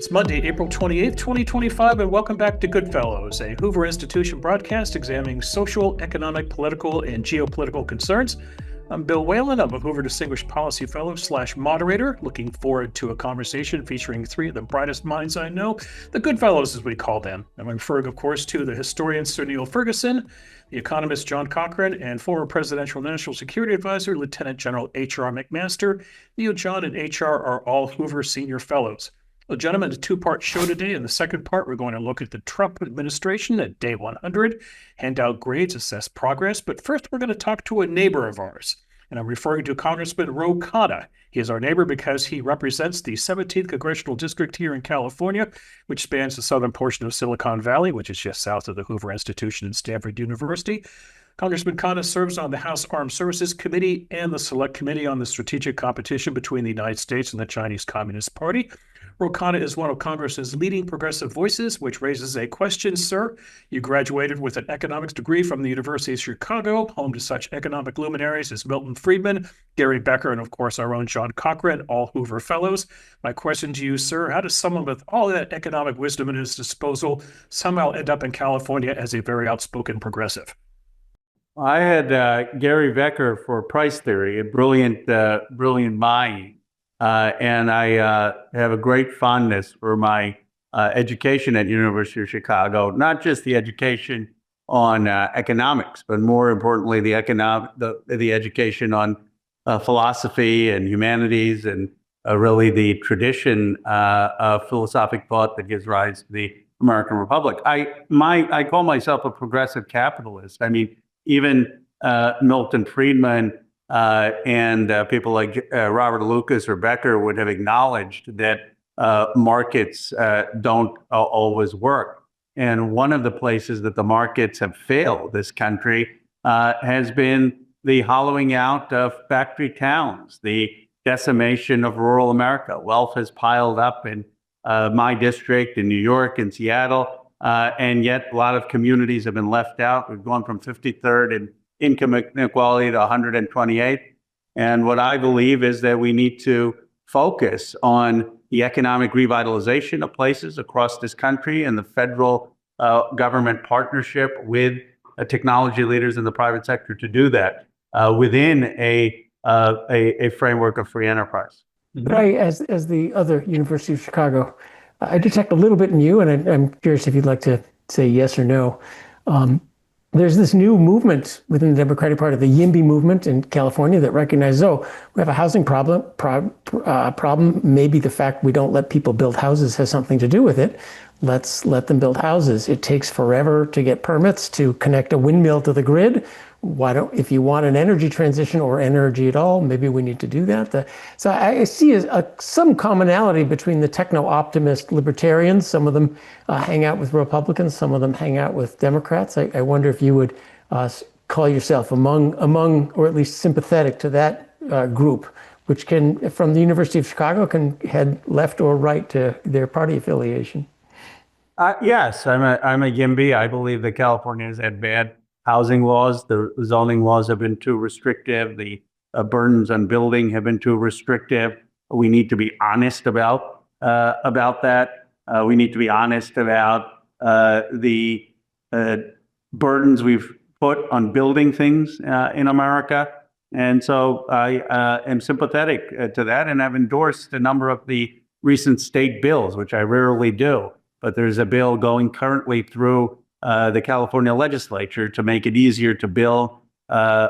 It's Monday, April 28th, 2025, and welcome back to Goodfellows, a Hoover Institution broadcast examining social, economic, political, and geopolitical concerns. I'm Bill Whalen. I'm a Hoover Distinguished Policy Fellow / moderator, looking forward to a conversation featuring three of the brightest minds I know, the Goodfellows as we call them. I'm referring, of course, to the historian Sir Niall Ferguson, the economist John Cochrane, and former presidential national security advisor Lieutenant General H.R. McMaster. Neil, John, and H.R. are all Hoover Senior Fellows. Well, gentlemen, a two-part show today. In the second part, we're going to look at the Trump administration at day 100, hand out grades, assess progress. But first, we're going to talk to a neighbor of ours. And I'm referring to Congressman Khanna. He is our neighbor because he represents the 17th Congressional District here in California, which spans the southern portion of Silicon Valley, which is just south of the Hoover Institution and Stanford University. Congressman Khanna serves on the House Armed Services Committee and the Select Committee on the Strategic Competition between the United States and the Chinese Communist Party. Khanna is one of Congress's leading progressive voices, which raises a question, sir. You graduated with an economics degree from the University of Chicago, home to such economic luminaries as Milton Friedman, Gary Becker, and of course our own John Cochrane, all Hoover Fellows. My question to you, sir, how does someone with all that economic wisdom at his disposal somehow end up in California as a very outspoken progressive? I had Gary Becker for price theory, a brilliant mind. And I have a great fondness for my education at University of Chicago, not just the education on economics, but more importantly, the education on philosophy and humanities and really the tradition of philosophic thought that gives rise to the American Republic. I call myself a progressive capitalist. I mean, even Milton Friedman and people like Robert Lucas or Becker would have acknowledged that markets don't always work. And one of the places that the markets have failed this country has been the hollowing out of factory towns, the decimation of rural America. Wealth has piled up in my district in New York and Seattle, and yet a lot of communities have been left out. We've gone from 53rd in income inequality to 128th. And what I believe is that we need to focus on the economic revitalization of places across this country and the federal government partnership with technology leaders in the private sector to do that within a framework of free enterprise. But as the other University of Chicago, I detect a little bit in you, and I'm curious if you'd like to say yes or no. There's this new movement within the Democratic Party, the YIMBY movement in California, that recognizes, we have a housing problem. Maybe the fact we don't let people build houses has something to do with it. Let's let them build houses. It takes forever to get permits to connect a windmill to the grid. If you want an energy transition or energy at all, maybe we need to do that. So I see some commonality between the techno-optimist libertarians. Some of them hang out with Republicans, some of them hang out with Democrats. I wonder if you would call yourself among, or at least sympathetic to that group, which can, from the University of Chicago, can head left or right to their party affiliation. Yes, I'm a YIMBY. I believe that California has had bad housing laws. The zoning laws have been too restrictive. The burdens on building have been too restrictive. We need to be honest about that. We need to be honest about the burdens we've put on building things in America. And so I am sympathetic to that, and I've endorsed a number of the recent state bills, which I rarely do. But there's a bill going currently through the California legislature to make it easier to build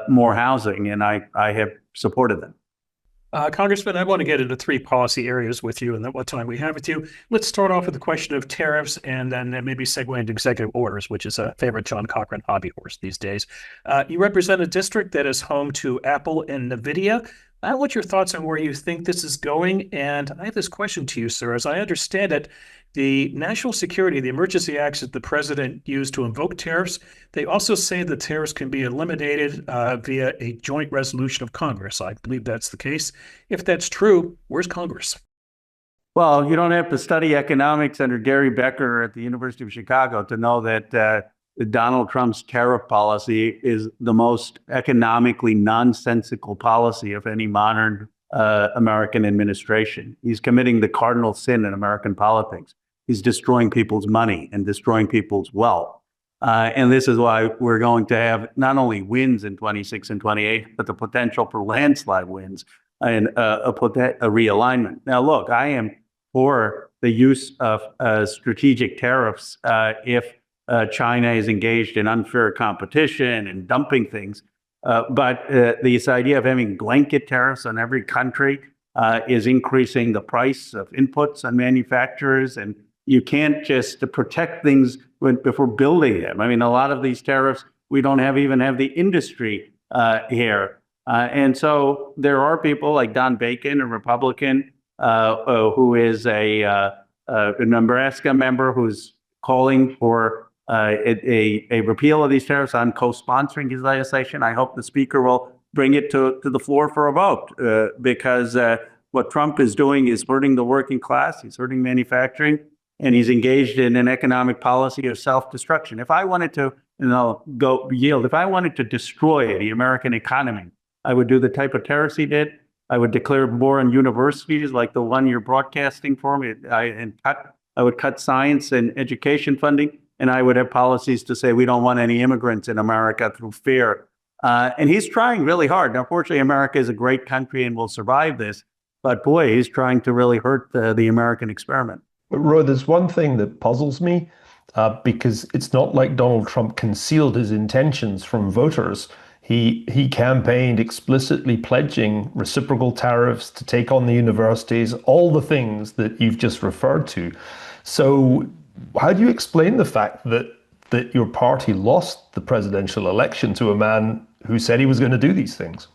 more housing, and I have supported them. Congressman, I want to get into three policy areas with you and what time we have with you. Let's start off with the question of tariffs and then maybe segue into executive orders, which is a favorite John Cochrane hobby horse these days. You represent a district that is home to Apple and NVIDIA. What's your thoughts on where you think this is going? And I have this question to you, sir. As I understand it, the national security, the emergency acts that the president used to invoke tariffs, they also say that tariffs can be eliminated via a joint resolution of Congress. I believe that's the case. If that's true, where's Congress? Well, you don't have to study economics under Gary Becker at the University of Chicago to know that Donald Trump's tariff policy is the most economically nonsensical policy of any modern American administration. He's committing the cardinal sin in American politics. He's destroying people's money and destroying people's wealth. And this is why we're going to have not only wins in 26 and 28, but the potential for landslide wins and a realignment. Now, look, I am for the use of strategic tariffs if China is engaged in unfair competition and dumping things. But this idea of having blanket tariffs on every country is increasing the price of inputs on manufacturers. And you can't just protect things before building them. I mean, a lot of these tariffs, we don't even have the industry here. And so there are people like Don Bacon, a Republican, who is a Nebraska member who's calling for a repeal of these tariffs. I'm co-sponsoring his legislation. I hope the speaker will bring it to the floor for a vote because what Trump is doing is hurting the working class. He's hurting manufacturing, and he's engaged in an economic policy of self-destruction. If I wanted to, if I wanted to destroy the American economy, I would do the type of tariffs he did. I would declare war on universities like the one you're broadcasting for me. I would cut science and education funding, and I would have policies to say we don't want any immigrants in America through fear. And he's trying really hard. Now, fortunately, America is a great country and will survive this. But boy, he's trying to really hurt the American experiment. But Roy, there's one thing that puzzles me because it's not like Donald Trump concealed his intentions from voters. He campaigned explicitly pledging reciprocal tariffs to take on the universities, all the things that you've just referred to. So how do you explain the fact that your party lost the presidential election to a man who said he was going to do these things?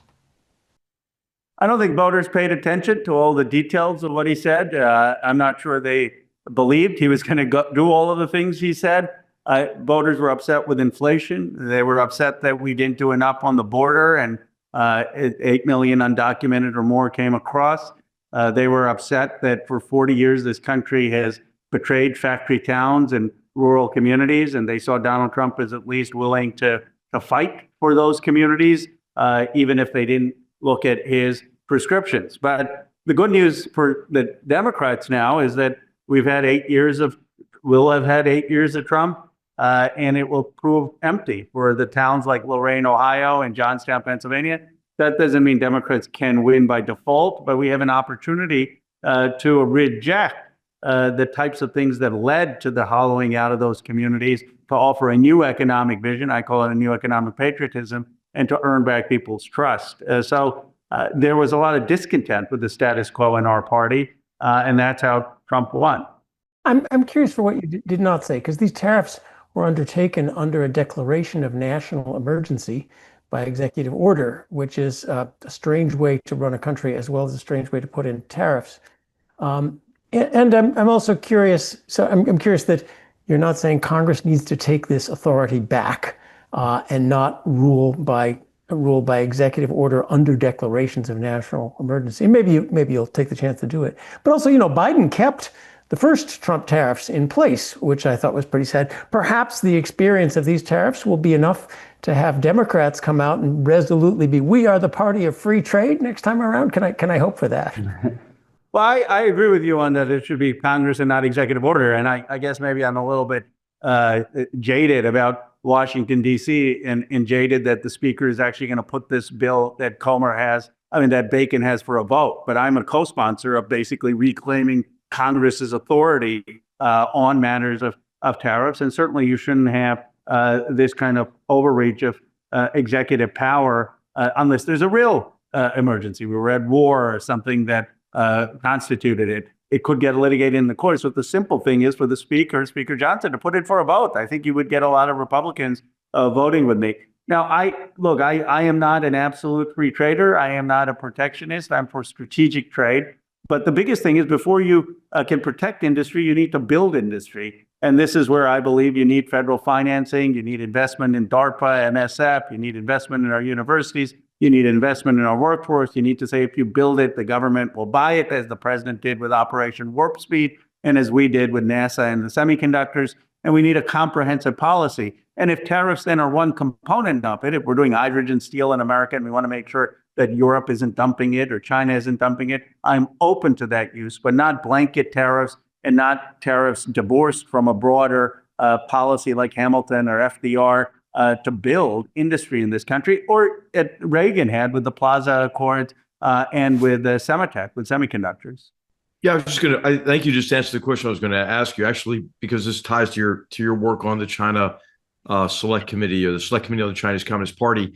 I don't think voters paid attention to all the details of what he said. I'm not sure they believed he was going to do all of the things he said. Voters were upset with inflation. They were upset that we didn't do enough on the border, and 8 million undocumented or more came across. They were upset that for 40 years this country has betrayed factory towns and rural communities, and they saw Donald Trump as at least willing to fight for those communities, even if they didn't look at his prescriptions. But the good news for the Democrats now is that we'll have had 8 years of Trump, and it will prove empty for the towns like Lorain, Ohio, and Johnstown, Pennsylvania. That doesn't mean Democrats can win by default, but we have an opportunity to reject the types of things that led to the hollowing out of those communities, to offer a new economic vision. I call it a new economic patriotism, and to earn back people's trust. So there was a lot of discontent with the status quo in our party, and that's how Trump won. I'm curious for what you did not say, because these tariffs were undertaken under a declaration of national emergency by executive order, which is a strange way to run a country as well as a strange way to put in tariffs. And I'm also curious. So I'm curious that you're not saying Congress needs to take this authority back and not rule by executive order under declarations of national emergency. And maybe you'll take the chance to do it. But also, Biden kept the first Trump tariffs in place, which I thought was pretty sad. Perhaps the experience of these tariffs will be enough to have Democrats come out and resolutely be, we are the party of free trade next time around. Can I hope for that? Well, I agree with you on that. It should be Congress and not executive order. And I guess maybe I'm a little bit jaded about Washington, D.C. and jaded that the speaker is actually going to put this bill that that Bacon has for a vote. But I'm a co-sponsor of basically reclaiming Congress's authority on matters of tariffs. And certainly you shouldn't have this kind of overreach of executive power unless there's a real emergency. We were at war or something that constituted it. It could get litigated in the courts. But the simple thing is for the Speaker Johnson, to put it for a vote. I think you would get a lot of Republicans voting with me. Now, I am not an absolute free trader. I am not a protectionist. I'm for strategic trade. But the biggest thing is before you can protect industry, you need to build industry. And this is where I believe you need federal financing. You need investment in DARPA, NSF. You need investment in our universities. You need investment in our workforce. You need to say if you build it, the government will buy it, as the president did with Operation Warp Speed and as we did with NASA and the semiconductors. And we need a comprehensive policy. And if tariffs then are one component of it, if we're doing hydrogen steel in America and we want to make sure that Europe isn't dumping it or China isn't dumping it. I'm open to that use, but not blanket tariffs and not tariffs divorced from a broader policy like Hamilton or FDR to build industry in this country, or Reagan had with the Plaza Accord and with Semitech, with semiconductors. Yeah, I was just I thank you just answered the question I was going to ask you, actually, because this ties to your work on the China Select Committee, or the Select Committee on the Chinese Communist Party.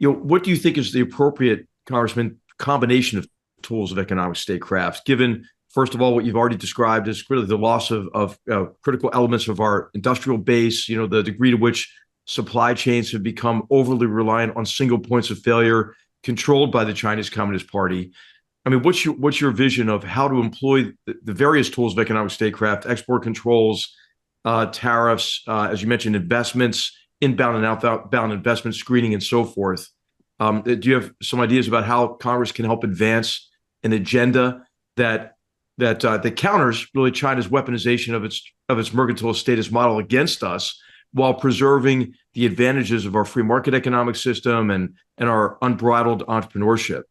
What do you think is the appropriate, Congressman, combination of tools of economic statecraft, given, first of all, what you've already described as really the loss of critical elements of our industrial base, the degree to which supply chains have become overly reliant on single points of failure controlled by the Chinese Communist Party. I mean, what's your vision of how to employ the various tools of economic statecraft, export controls, tariffs, as you mentioned, investments, inbound and outbound investment screening, and so forth? Do you have some ideas about how Congress can help advance an agenda that counters really China's weaponization of its mercantilist status model against us, while preserving the advantages of our free market economic system and our unbridled entrepreneurship?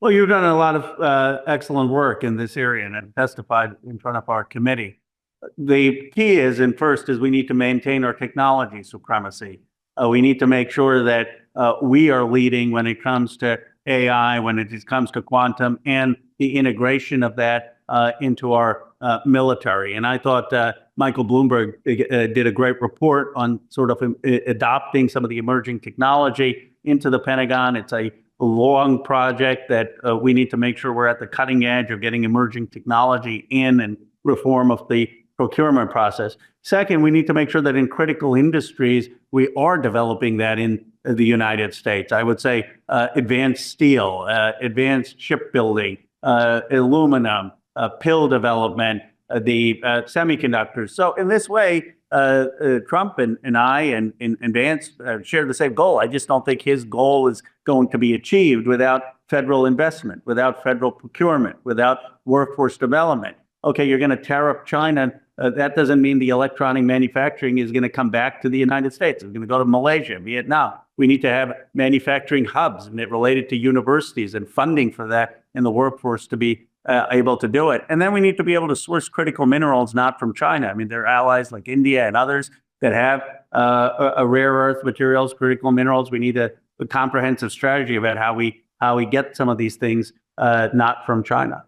Well, you've done a lot of excellent work in this area and have testified in front of our committee. The key is, and first is, we need to maintain our technology supremacy. We need to make sure that we are leading when it comes to AI, when it comes to quantum, and the integration of that into our military. And I thought Michael Bloomberg did a great report on sort of adopting some of the emerging technology into the Pentagon. It's a long project that we need to make sure we're at the cutting edge of getting emerging technology in, and reform of the procurement process. Second, we need to make sure that in critical industries, we are developing that in the United States. I would say advanced steel, advanced shipbuilding, aluminum, pill development, the semiconductors. So in this way, Trump and I and Vance share the same goal. I just don't think his goal is going to be achieved without federal investment, without federal procurement, without workforce development. Okay, you're going to tariff China. That doesn't mean the electronic manufacturing is going to come back to the United States. It's going to go to Malaysia, Vietnam. We need to have manufacturing hubs and it related to universities and funding for that in the workforce to be able to do it. And then we need to be able to source critical minerals, not from China. I mean, there are allies like India and others that have a rare earth materials, critical minerals. We need a comprehensive strategy about how we get some of these things not from China.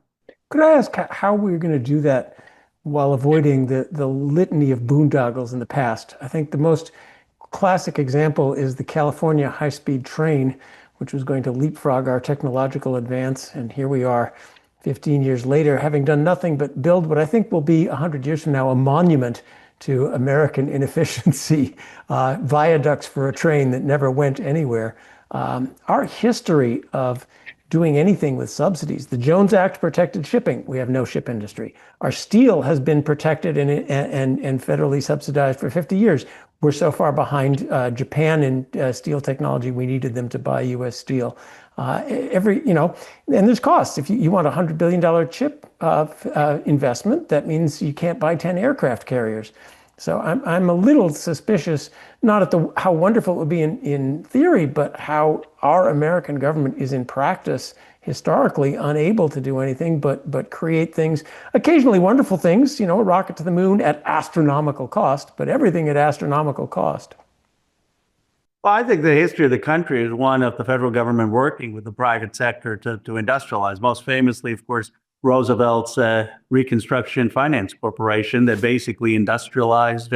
Could I ask how we're going to do that while avoiding the litany of boondoggles in the past? I think the most classic example is the California high-speed train, which was going to leapfrog our technological advance. And here we are 15 years later, having done nothing but build what I think will be 100 years from now a monument to American inefficiency, viaducts for a train that never went anywhere. Our history of doing anything with subsidies. The Jones Act protected shipping. We have no ship industry. Our steel has been protected and federally subsidized for 50 years. We're so far behind Japan in steel technology, we needed them to buy U.S. steel. And there's costs. If you want a $100 billion chip investment, that means you can't buy 10 aircraft carriers. So I'm a little suspicious, not at how wonderful it would be in theory, but how our American government is in practice historically unable to do anything but create things, occasionally wonderful things, a rocket to the moon at astronomical cost, but everything at astronomical cost. Well, I think the history of the country is one of the federal government working with the private sector to industrialize. Most famously, of course, Roosevelt's Reconstruction Finance Corporation that basically industrialized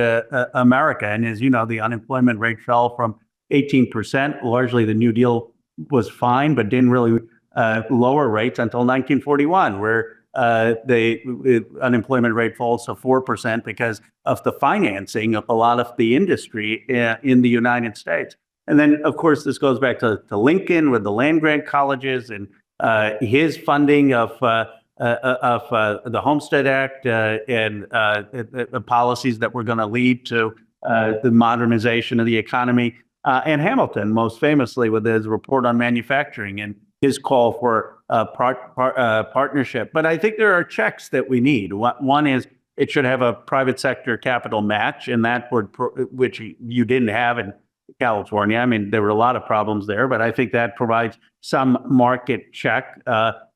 America. And as you know, the unemployment rate fell from 18%. Largely, the New Deal was fine, but didn't really lower rates until 1941, where the unemployment rate falls to 4% because of the financing of a lot of the industry in the United States. And then, of course, this goes back to Lincoln with the land grant colleges and his funding of the Homestead Act and the policies that were going to lead to the modernization of the economy. And Hamilton, most famously, with his report on manufacturing and his call for partnership. But I think there are checks that we need. One is it should have a private sector capital match, and that would, which you didn't have in California. I mean, there were a lot of problems there, but I think that provides some market check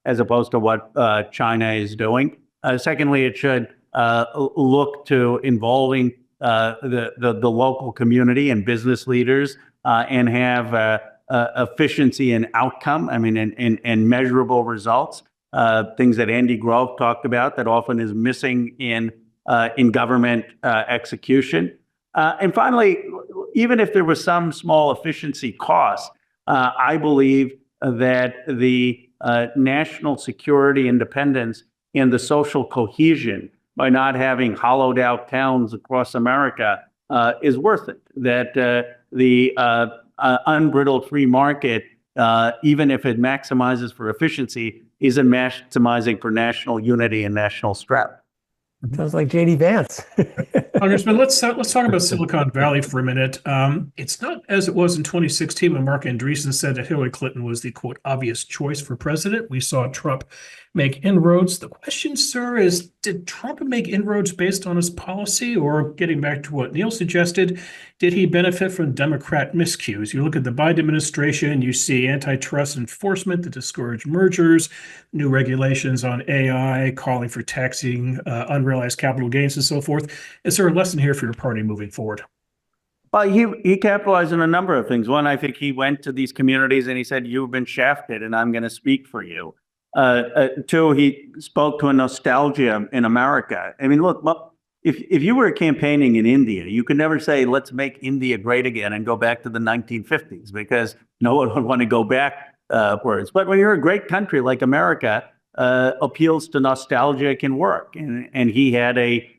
as opposed to what China is doing. Secondly, it should look to involving the local community and business leaders and have efficiency and outcome. I mean, and measurable results. Things that Andy Grove talked about that often is missing in government execution. And finally, even if there was some small efficiency cost, I believe that the national security independence and the social cohesion by not having hollowed out towns across America is worth it. That the unbridled free market, even if it maximizes for efficiency, isn't maximizing for national unity and national strength. Sounds like J.D. Vance. Congressman, let's talk about Silicon Valley for a minute. It's not as it was in 2016 when Mark Andreessen said that Hillary Clinton was the, quote, obvious choice for president. We saw Trump make inroads. The question, sir, is did Trump make inroads based on his policy, or getting back to what Neil suggested, did he benefit from Democrat miscues? You look at the Biden administration, you see antitrust enforcement to discourage mergers, new regulations on AI, calling for taxing unrealized capital gains and so forth. Is there a lesson here for your party moving forward? Well, he capitalized on a number of things. One, I think he went to these communities and he said, "You've been shafted and I'm going to speak for you." Two, he spoke to a nostalgia in America. I mean, look, if you were campaigning in India, you could never say, "Let's make India great again," and go back to the 1950s, because no one would want to go backwards. But when you're a great country like America, appeals to nostalgia can work. And he had a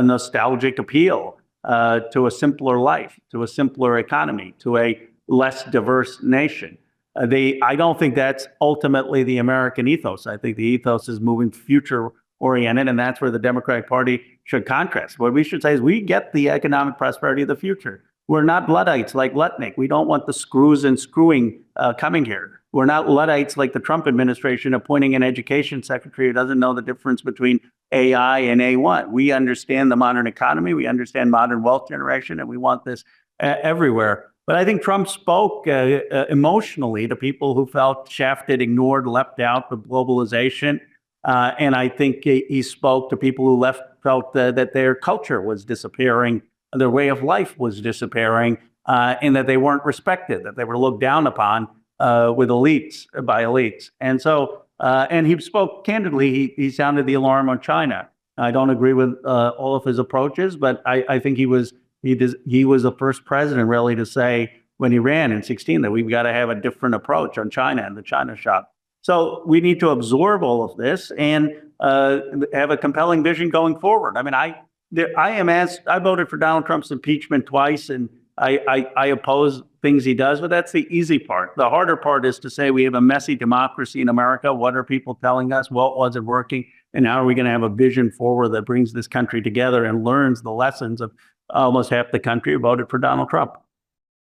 nostalgic appeal to a simpler life, to a simpler economy, to a less diverse nation. I don't think that's ultimately the American ethos. I think the ethos is moving future-oriented, and that's where the Democratic Party should contrast. What we should say is we get the economic prosperity of the future. We're not Luddites like Lutnick. We don't want the screws and screwing coming here. We're not Luddites like the Trump administration appointing an education secretary who doesn't know the difference between AI and A1. We understand the modern economy. We understand modern wealth generation, and we want this everywhere. But I think Trump spoke emotionally to people who felt shafted, ignored, left out with globalization. And I think he spoke to people who felt that their culture was disappearing, their way of life was disappearing, and that they weren't respected, that they were looked down upon by elites. And so, and he spoke candidly, he sounded the alarm on China. I don't agree with all of his approaches, but I think he was the first president really to say when he ran in 2016 that we've got to have a different approach on China and the China shop. So we need to absorb all of this and have a compelling vision going forward. I mean, I voted for Donald Trump's impeachment twice, and I oppose things he does, but that's the easy part. The harder part is to say we have a messy democracy in America. What are people telling us? What wasn't working? And how are we going to have a vision forward that brings this country together and learns the lessons of almost half the country who voted for Donald Trump?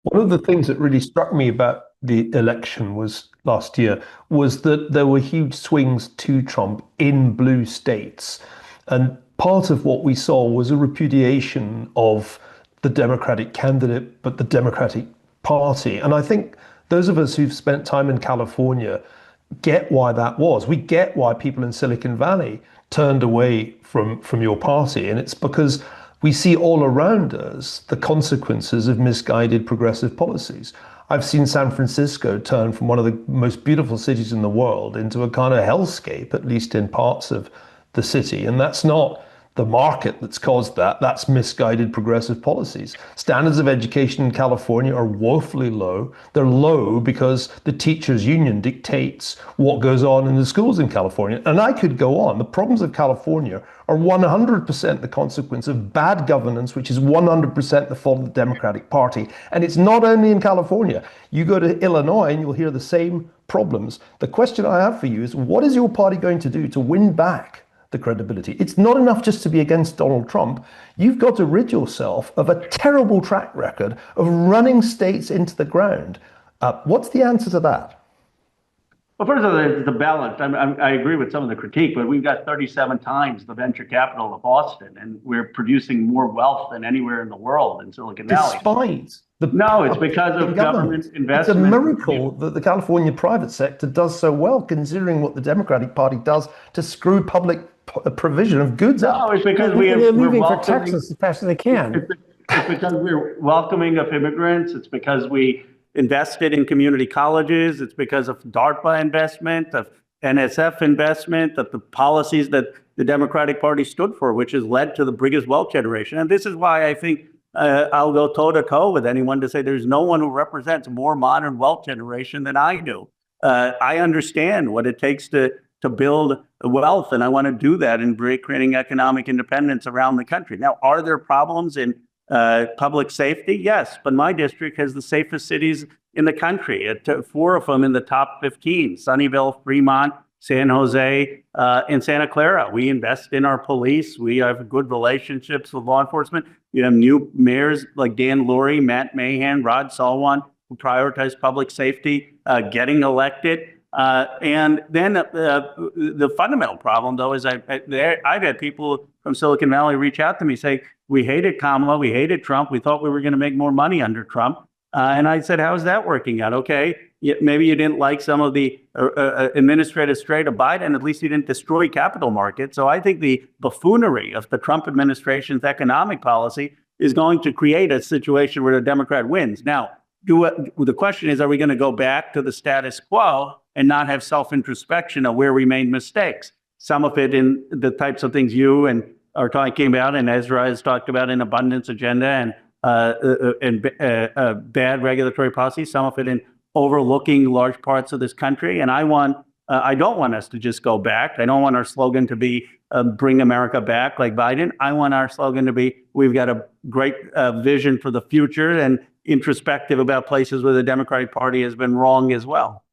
One of the things that really struck me about the election last year was that there were huge swings to Trump in blue states. And part of what we saw was a repudiation of the Democratic candidate, but the Democratic Party. And I think those of us who've spent time in California get why that was. We get why people in Silicon Valley turned away from your party. And it's because we see all around us the consequences of misguided progressive policies. I've seen San Francisco turn from one of the most beautiful cities in the world into a kind of hellscape, at least in parts of the city. And that's not the market that's caused that. That's misguided progressive policies. Standards of education in California are woefully low. They're low because the teachers' union dictates what goes on in the schools in California. And I could go on. The problems of California are 100% the consequence of bad governance, which is 100% the fault of the Democratic Party. And it's not only in California. You go to Illinois and you'll hear the same problems. The question I have for you is, what is your party going to do to win back the credibility? It's not enough just to be against Donald Trump. You've got to rid yourself of a terrible track record of running states into the ground. What's the answer to that? Well, first of all, it's the balance. I agree with some of the critique, but we've got 37 times the venture capital of Austin, and we're producing more wealth than anywhere in the world in Silicon Valley. Despite the No, it's because of government investment. It's a miracle that the California private sector does so well, considering what the Democratic Party does to screw public provision of goods up. No, it's because They're leaving for welcoming- Texas as fast as they can. It's because we're welcoming of immigrants. It's because we invested in community colleges. It's because of DARPA investment, of NSF investment, of the policies that the Democratic Party stood for, which has led to the biggest wealth generation. And this is why I think I'll go toe to toe with anyone to say there's no one who represents more modern wealth generation than I do. I understand what it takes to build wealth, and I want to do that in creating economic independence around the country. Now, are there problems in public safety? Yes, but my district has the safest cities in the country. 4 of them in the top 15, Sunnyvale, Fremont, San Jose, and Santa Clara. We invest in our police. We have good relationships with law enforcement. You have new mayors like Dan Lurie, Matt Mahan, Rod Salwan, who prioritize public safety, getting elected. And then the fundamental problem, though, is I've had people from Silicon Valley reach out to me say, we hated Kamala, we hated Trump, we thought we were going to make more money under Trump. And I said, how's that working out? Okay, maybe you didn't like some of the administrative straight of Biden, at least you didn't destroy capital markets. So I think the buffoonery of the Trump administration's economic policy is going to create a situation where the Democrat wins. Now, the question is, are we going to go back to the status quo and not have self-introspection of where we made mistakes? Some of it in the types of things you and are talking about, and Ezra has talked about in abundance agenda and bad regulatory policy. Some of it in overlooking large parts of this country. And I don't want us to just go back. I don't want our slogan to be bring America back like Biden. I want our slogan to be we've got a great vision for the future and introspective about places where the Democratic Party has been wrong as well.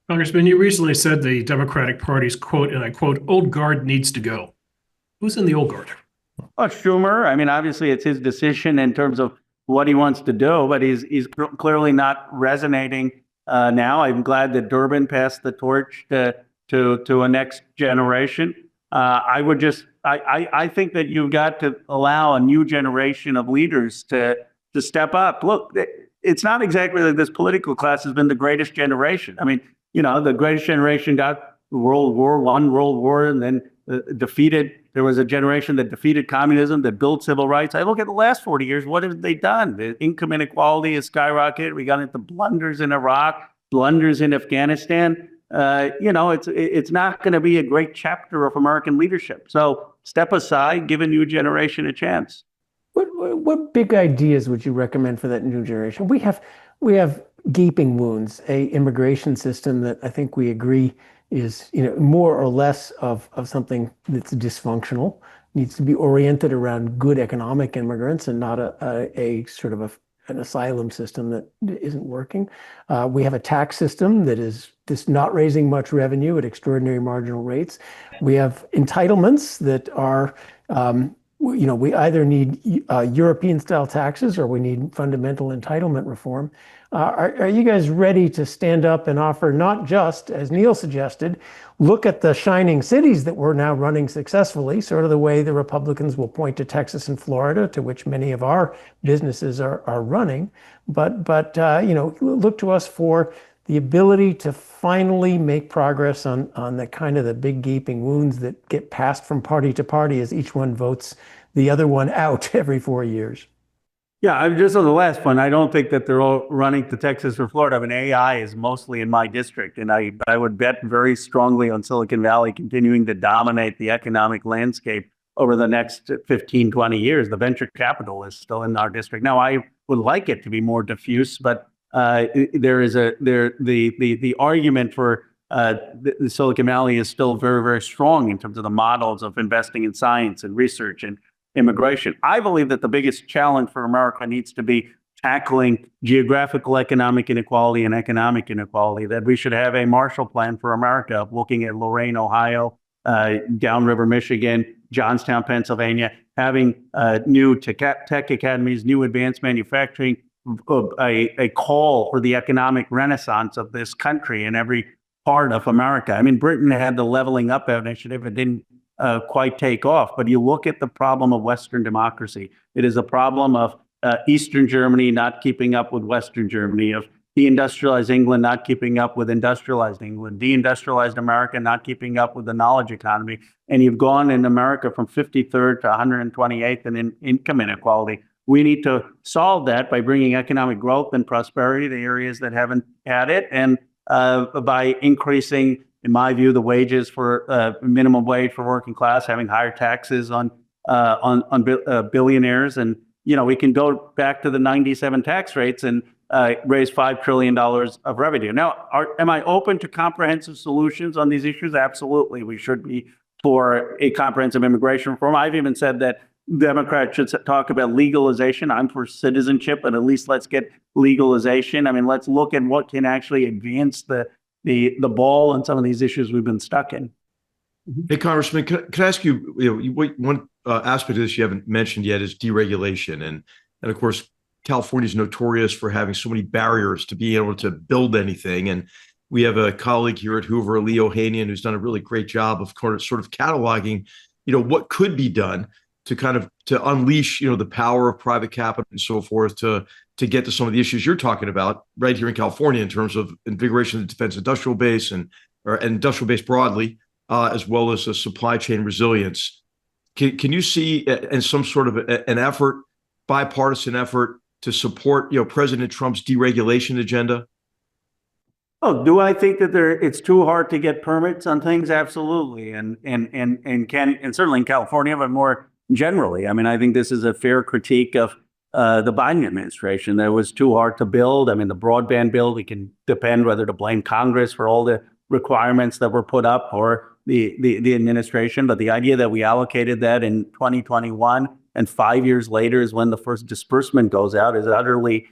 Congressman, you recently said the Democratic Party's quote, and I quote, old guard needs to go. Who's in the old guard? Well, Schumer. I mean, obviously it's his decision in terms of what he wants to do, but he's clearly not resonating now. I'm glad that Durbin passed the torch to a next generation. I think that you've got to allow a new generation of leaders to step up. Look, it's not exactly that this political class has been the greatest generation. I mean, the greatest generation got World War I, World War, and then there was a generation that defeated communism, that built civil rights. I look at the last 40 years, what have they done? The income inequality has skyrocketed. We got into blunders in Iraq, blunders in Afghanistan. It's not going to be a great chapter of American leadership. So step aside, give a new generation a chance. What big ideas would you recommend for that new generation? We have gaping wounds, a immigration system that I think we agree is more or less of something that's dysfunctional, needs to be oriented around good economic immigrants and not a sort of an asylum system that isn't working. We have a tax system that is just not raising much revenue at extraordinary marginal rates. We have entitlements that are we either need European style taxes or we need fundamental entitlement reform. Are you guys ready to stand up and offer not just, as Neil suggested, look at the shining cities that we're now running successfully, sort of the way the Republicans will point to Texas and Florida, to which many of our businesses are running, but look to us for the ability to finally make progress on the kind of the big gaping wounds that get passed from party to party as each one votes the other one out every 4 years. Yeah, I'm just on the last one. I don't think that they're all running to Texas or Florida. I mean, AI is mostly in my district, and I would bet very strongly on Silicon Valley continuing to dominate the economic landscape over the next 15, 20 years. The venture capital is still in our district. Now, I would like it to be more diffuse, but the argument for the Silicon Valley is still very, very strong in terms of the models of investing in science and research and immigration. I believe that the biggest challenge for America needs to be tackling geographical economic inequality and economic inequality, that we should have a Marshall Plan for America, looking at Lorain, Ohio, downriver Michigan, Johnstown, Pennsylvania, having new tech academies, new advanced manufacturing, a call for the economic renaissance of this country in every part of America. I mean, Britain had the leveling up initiative. It didn't quite take off. But you look at the problem of Western democracy. It is a problem of Eastern Germany not keeping up with Western Germany, of deindustrialized England not keeping up with industrialized England, deindustrialized America not keeping up with the knowledge economy. And you've gone in America from 53rd to 128th in income inequality. We need to solve that by bringing economic growth and prosperity to areas that haven't had it, and by increasing, in my view, the wages for minimum wage for working class, having higher taxes on billionaires. And, you know, we can go back to the 97 tax rates and raise $5 trillion of revenue. Now, am I open to comprehensive solutions on these issues? Absolutely. We should be for a comprehensive immigration reform. I've even said that Democrats should talk about legalization. I'm for citizenship, but at least let's get legalization. I mean, let's look at what can actually advance the ball on some of these issues we've been stuck in. Hey, Congressman, can I ask you, one aspect of this you haven't mentioned yet is deregulation. And of course, California is notorious for having so many barriers to being able to build anything. And we have a colleague here at Hoover, Leo Hanian, who's done a really great job of sort of cataloging, what could be done to unleash, the power of private capital and so forth to get to some of the issues you're talking about right here in California in terms of invigoration of the defense industrial base and industrial base broadly, as well as a supply chain resilience. Can you see in some sort of an effort, bipartisan effort, to support, President Trump's deregulation agenda? Oh, do I think that it's too hard to get permits on things? Absolutely, and certainly in California, but more generally. I mean, I think this is a fair critique of the Biden administration. That it was too hard to build. I mean, the broadband bill, we can depend whether to blame Congress for all the requirements that were put up or the administration, but the idea that we allocated that in 2021 and 5 years later is when the first disbursement goes out is utterly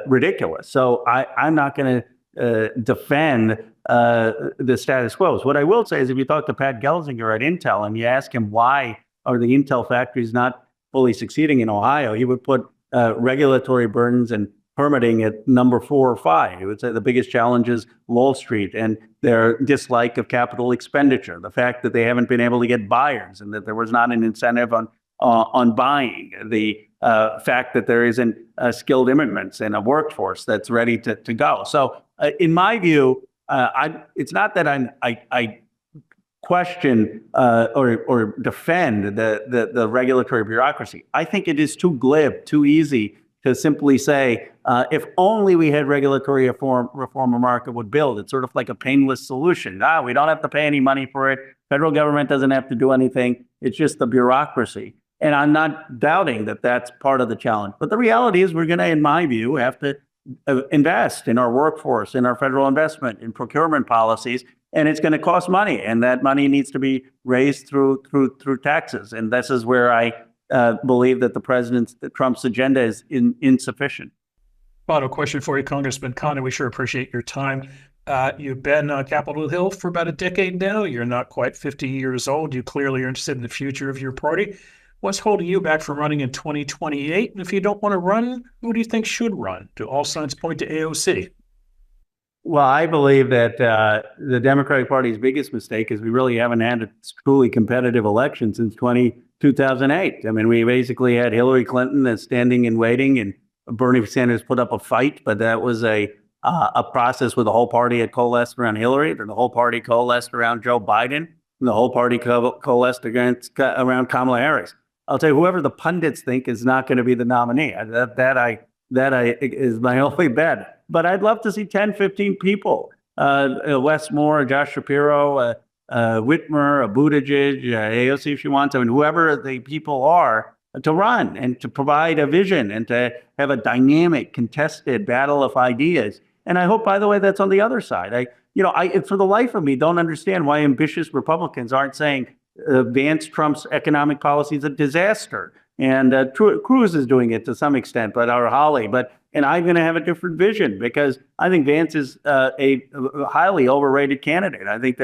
ridiculous. So I'm not going to defend the status quo. What I will say is if you talk to Pat Gelsinger at Intel and you ask him why are the Intel factories not fully succeeding in Ohio, he would put regulatory burdens and permitting at number 4 or 5. He would say the biggest challenge is Wall Street and their dislike of capital expenditure, the fact that they haven't been able to get buyers and that there was not an incentive on buying, the fact that there isn't skilled immigrants and a workforce that's ready to go. So in my view, it's not that I question or defend the regulatory bureaucracy. I think it is too glib, too easy to simply say, if only we had regulatory reform, America would build. It's sort of like a painless solution. We don't have to pay any money for it. Federal government doesn't have to do anything. It's just the bureaucracy. And I'm not doubting that that's part of the challenge. But the reality is we're going to, in my view, have to invest in our workforce, in our federal investment, in procurement policies, and it's going to cost money. And that money needs to be raised through taxes. And this is where I believe that Trump's agenda is insufficient. Final question for you, Congressman Khanna. We sure appreciate your time. You've been on Capitol Hill for about a decade now. You're not quite 50 years old. You clearly are interested in the future of your party. What's holding you back from running in 2028? And if you don't want to run, who do you think should run? Do all signs point to AOC? Well, I believe that the Democratic Party's biggest mistake is we really haven't had a truly competitive election since 2008. I mean, we basically had Hillary Clinton as standing and waiting, and Bernie Sanders put up a fight, but that was a process where the whole party had coalesced around Hillary, and the whole party coalesced around Joe Biden, and the whole party coalesced around Kamala Harris. I'll tell you, whoever the pundits think is not going to be the nominee. That is my only bet. But I'd love to see 10, 15 people, Wes Moore, Josh Shapiro, Whitmer, Buttigieg, AOC if she wants, I mean, whoever the people are, to run and to provide a vision and to have a dynamic, contested battle of ideas. And I hope, by the way, that's on the other side. I for the life of me, don't understand why ambitious Republicans aren't saying Vance Trump's economic policy is a disaster. And Cruz is doing it to some extent, or Holly. And I'm going to have a different vision because I think Vance is a highly overrated candidate. I think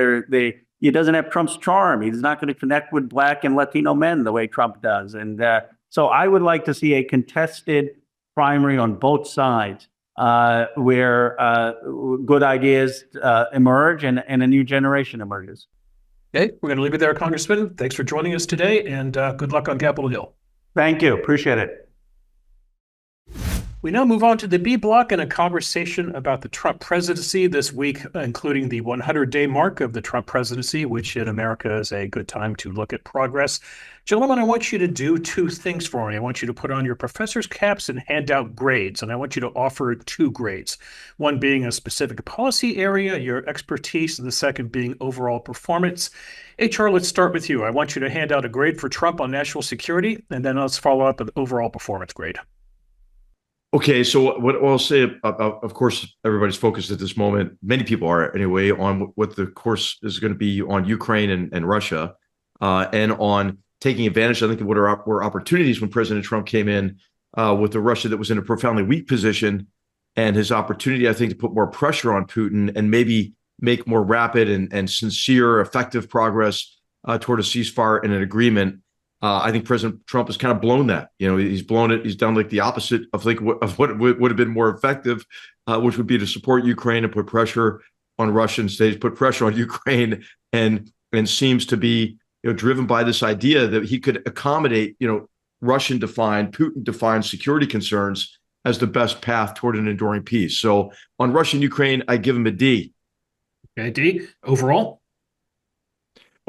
he doesn't have Trump's charm. He's not going to connect with Black and Latino men the way Trump does. And so I would like to see a contested primary on both sides. where good ideas emerge and a new generation emerges. Okay, we're going to leave it there, Congressman. Thanks for joining us today, and good luck on Capitol Hill. Thank you. Appreciate it. We now move on to the B block and a conversation about the Trump presidency this week, including the 100-day mark of the Trump presidency, which in America is a good time to look at progress. Gentlemen, I want you to do two things for me. I want you to put on your professor's caps and hand out grades, and I want you to offer two grades, one being a specific policy area, your expertise, and the second being overall performance. HR, let's start with you. I want you to hand out a grade for Trump on national security, and then let's follow up with overall performance grade. Okay, so what I'll say, of course, everybody's focused at this moment, many people are anyway, on what the course is going to be on Ukraine and Russia, and on taking advantage. I think what were opportunities when President Trump came in with the Russia that was in a profoundly weak position, and his opportunity, I think, to put more pressure on Putin and maybe make more rapid and sincere, effective progress toward a ceasefire and an agreement. I think President Trump has kind of blown that. He's blown it. He's done like the opposite of what would have been more effective, which would be to support Ukraine and put pressure on Russian states, put pressure on Ukraine, and seems to be driven by this idea that he could accommodate Russian-defined, Putin-defined security concerns as the best path toward an enduring peace. So on Russia and Ukraine, I give him a D. Okay, D. Overall?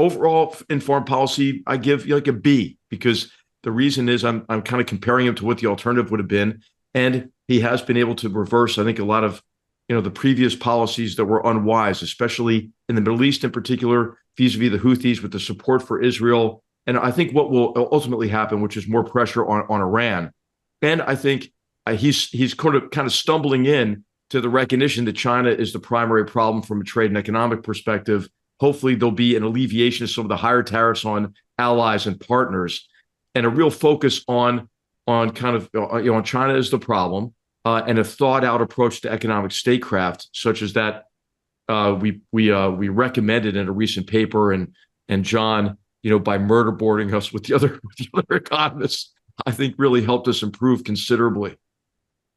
Overall, in foreign policy, I give like a B, because the reason is I'm kind of comparing him to what the alternative would have been, and he has been able to reverse, I think, a lot of the previous policies that were unwise, especially in the Middle East in particular, vis-a-vis the Houthis with the support for Israel, and I think what will ultimately happen, which is more pressure on Iran, and I think he's kind of stumbling in to the recognition that China is the primary problem from a trade and economic perspective. Hopefully there'll be an alleviation of some of the higher tariffs on allies and partners, and a real focus on kind of on China as the problem, and a thought out approach to economic statecraft, such as that we recommended in a recent paper, and John, by murder boarding us with the other economists, I think really helped us improve considerably.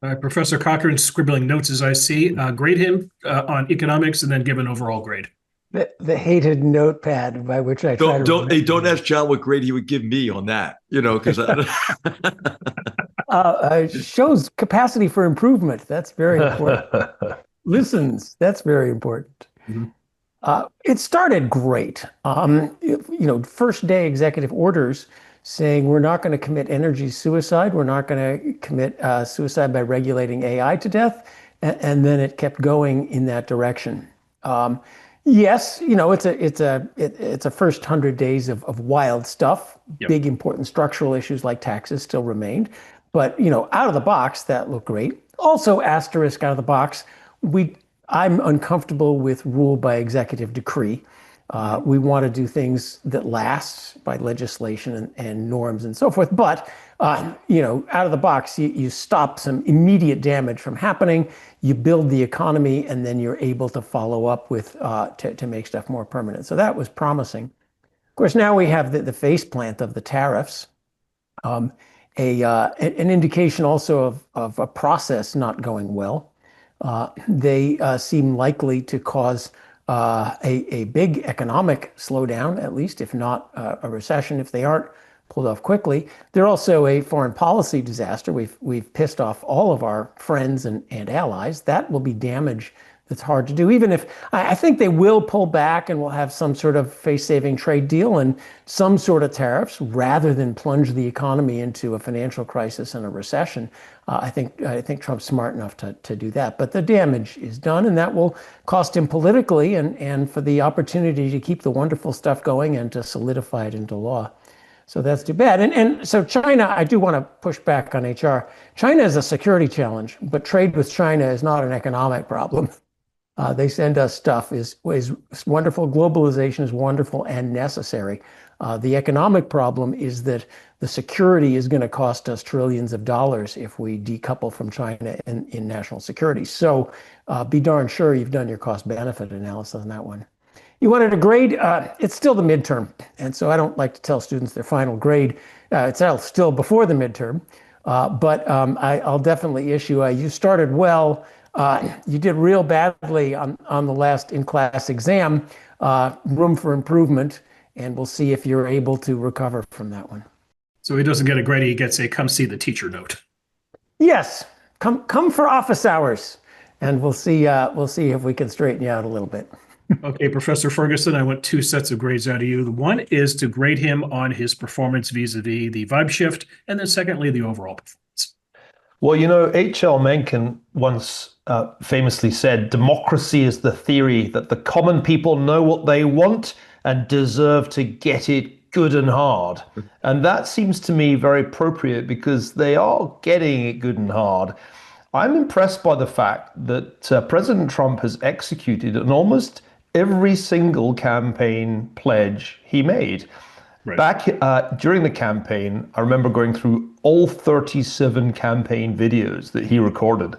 All right, Professor Cochrane scribbling notes as I see. Grade him on economics and then give an overall grade. The hated notepad by which I try to don't ask John what grade he would give me on that, because shows capacity for improvement. That's very important. Listens. That's very important. Mm-hmm. It started great. First day executive orders saying we're not going to commit energy suicide. We're not going to commit suicide by regulating AI to death, and then it kept going in that direction. Yes, it's a first 100 days of wild stuff. Yep. Big important structural issues like taxes still remained, but out of the box that looked great. Also, asterisk out of the box, I'm uncomfortable with rule by executive decree. We want to do things that last by legislation and norms and so forth. But, out of the box, you stop some immediate damage from happening. You build the economy, and then you're able to follow up with to make stuff more permanent. So that was promising. Of course, now we have the faceplant of the tariffs, an indication also of a process not going well. They seem likely to cause a big economic slowdown, at least, if not a recession, if they aren't pulled off quickly. They're also a foreign policy disaster. We've pissed off all of our friends and allies. That will be damage that's hard to do, even if I think they will pull back and we'll have some sort of face-saving trade deal and some sort of tariffs rather than plunge the economy into a financial crisis and a recession. I think Trump's smart enough to do that. But the damage is done, and that will cost him politically and for the opportunity to keep the wonderful stuff going and to solidify it into law. So that's too bad. And so China, I do want to push back on HR. China is a security challenge, but trade with China is not an economic problem. They send us stuff is wonderful. Globalization is wonderful and necessary. The economic problem is that the security is going to cost us trillions of dollars if we decouple from China in national security. So be darn sure you've done your cost-benefit analysis on that one. You wanted a grade? It's still the midterm. And so I don't like to tell students their final grade. It's still before the midterm. I'll definitely issue you started well. You did real badly on the last in-class exam. Room for improvement, and we'll see if you're able to recover from that one. So he doesn't get a grade, he gets a come see the teacher note. Yes, come for office hours, and we'll see if we can straighten you out a little bit. Okay, Professor Ferguson, I want 2 sets of grades out of you. The one is to grade him on his performance vis-a-vis the vibe shift, and then secondly, the overall performance. Well, H.L. Mencken once famously said, democracy is the theory that the common people know what they want and deserve to get it good and hard. And that seems to me very appropriate because they are getting it good and hard. I'm impressed by the fact that President Trump has executed on almost every single campaign pledge he made. Right. Back during the campaign, I remember going through all 37 campaign videos that he recorded.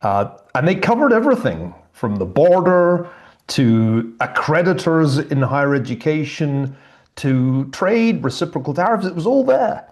And they covered everything from the border to accreditors in higher education to trade, reciprocal tariffs. It was all there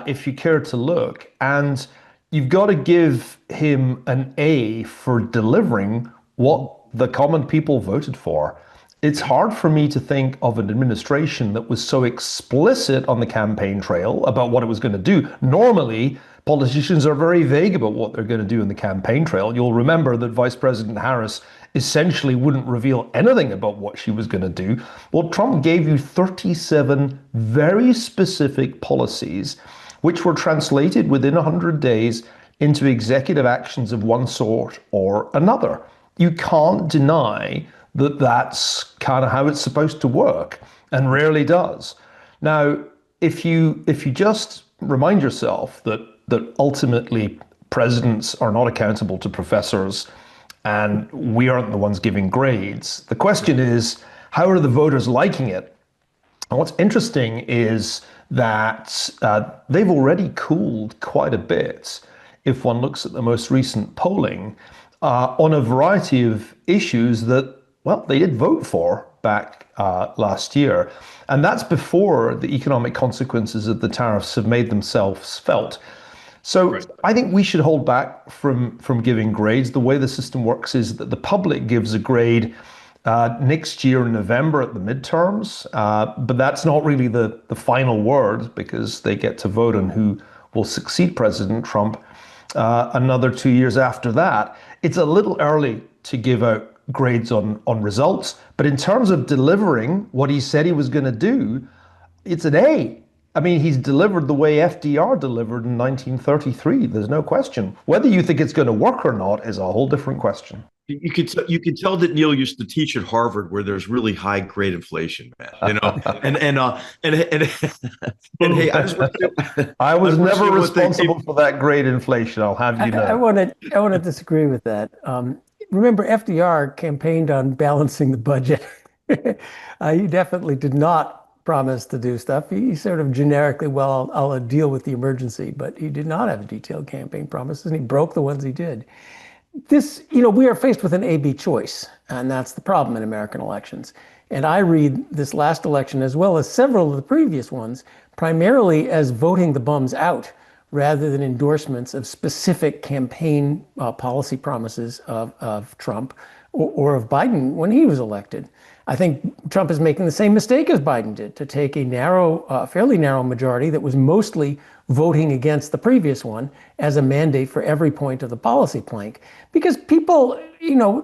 if you care to look. And you've got to give him an A for delivering what the common people voted for. It's hard for me to think of an administration that was so explicit on the campaign trail about what it was going to do. Normally, politicians are very vague about what they're going to do in the campaign trail. You'll remember that Vice President Harris essentially wouldn't reveal anything about what she was going to do. Well, Trump gave you 37 very specific policies, which were translated within 100 days into executive actions of one sort or another. You can't deny that that's kind of how it's supposed to work, and rarely does. Now, if you just remind yourself that ultimately presidents are not accountable to professors and we aren't the ones giving grades, the question is, how are the voters liking it? And what's interesting is that they've already cooled quite a bit if one looks at the most recent polling on a variety of issues that, well, they did vote for back last year. And that's before the economic consequences of the tariffs have made themselves felt. So right. I think we should hold back from giving grades. The way the system works is that the public gives a grade next year in November at the midterms, but that's not really the final word because they get to vote on who will succeed President Trump another 2 years after that. It's a little early to give out grades on results, but in terms of delivering what he said he was going to do, it's an A. I mean, he's delivered the way FDR delivered in 1933. There's no question. Whether you think it's going to work or not is a whole different question. You could tell that Neil used to teach at Harvard, where there's really high grade inflation, man. And hey, I was never responsible for that grade inflation. I'll have you know. I want to disagree with that. Remember, FDR campaigned on balancing the budget. He definitely did not promise to do stuff. He sort of generically, well, I'll deal with the emergency, but he did not have detailed campaign promises, and he broke the ones he did. This, we are faced with an A-B choice, and that's the problem in American elections. And I read this last election, as well as several of the previous ones, primarily as voting the bums out, rather than endorsements of specific campaign policy promises of Trump or of Biden when he was elected. I think Trump is making the same mistake as Biden did, to take a fairly narrow majority that was mostly voting against the previous one as a mandate for every point of the policy plank. Because people,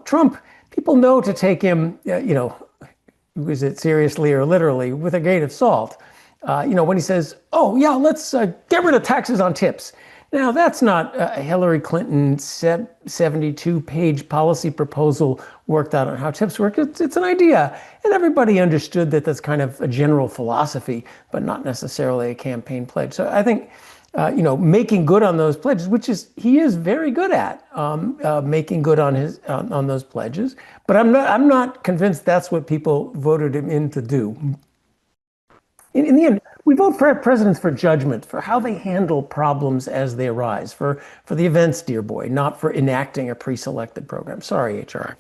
Trump, people know to take him, was it seriously or literally, with a grain of salt. When he says, oh, yeah, let's get rid of taxes on tips. Now, that's not a Hillary Clinton 72-page policy proposal worked out on how tips work. It's an idea. And everybody understood that that's kind of a general philosophy, but not necessarily a campaign pledge. So I think, making good on those pledges, he is very good at making good on those pledges. But I'm not convinced that's what people voted him in to do. In the end, we vote for presidents for judgment, for how they handle problems as they arise, for the events, dear boy, not for enacting a pre-selected program. Sorry, HR.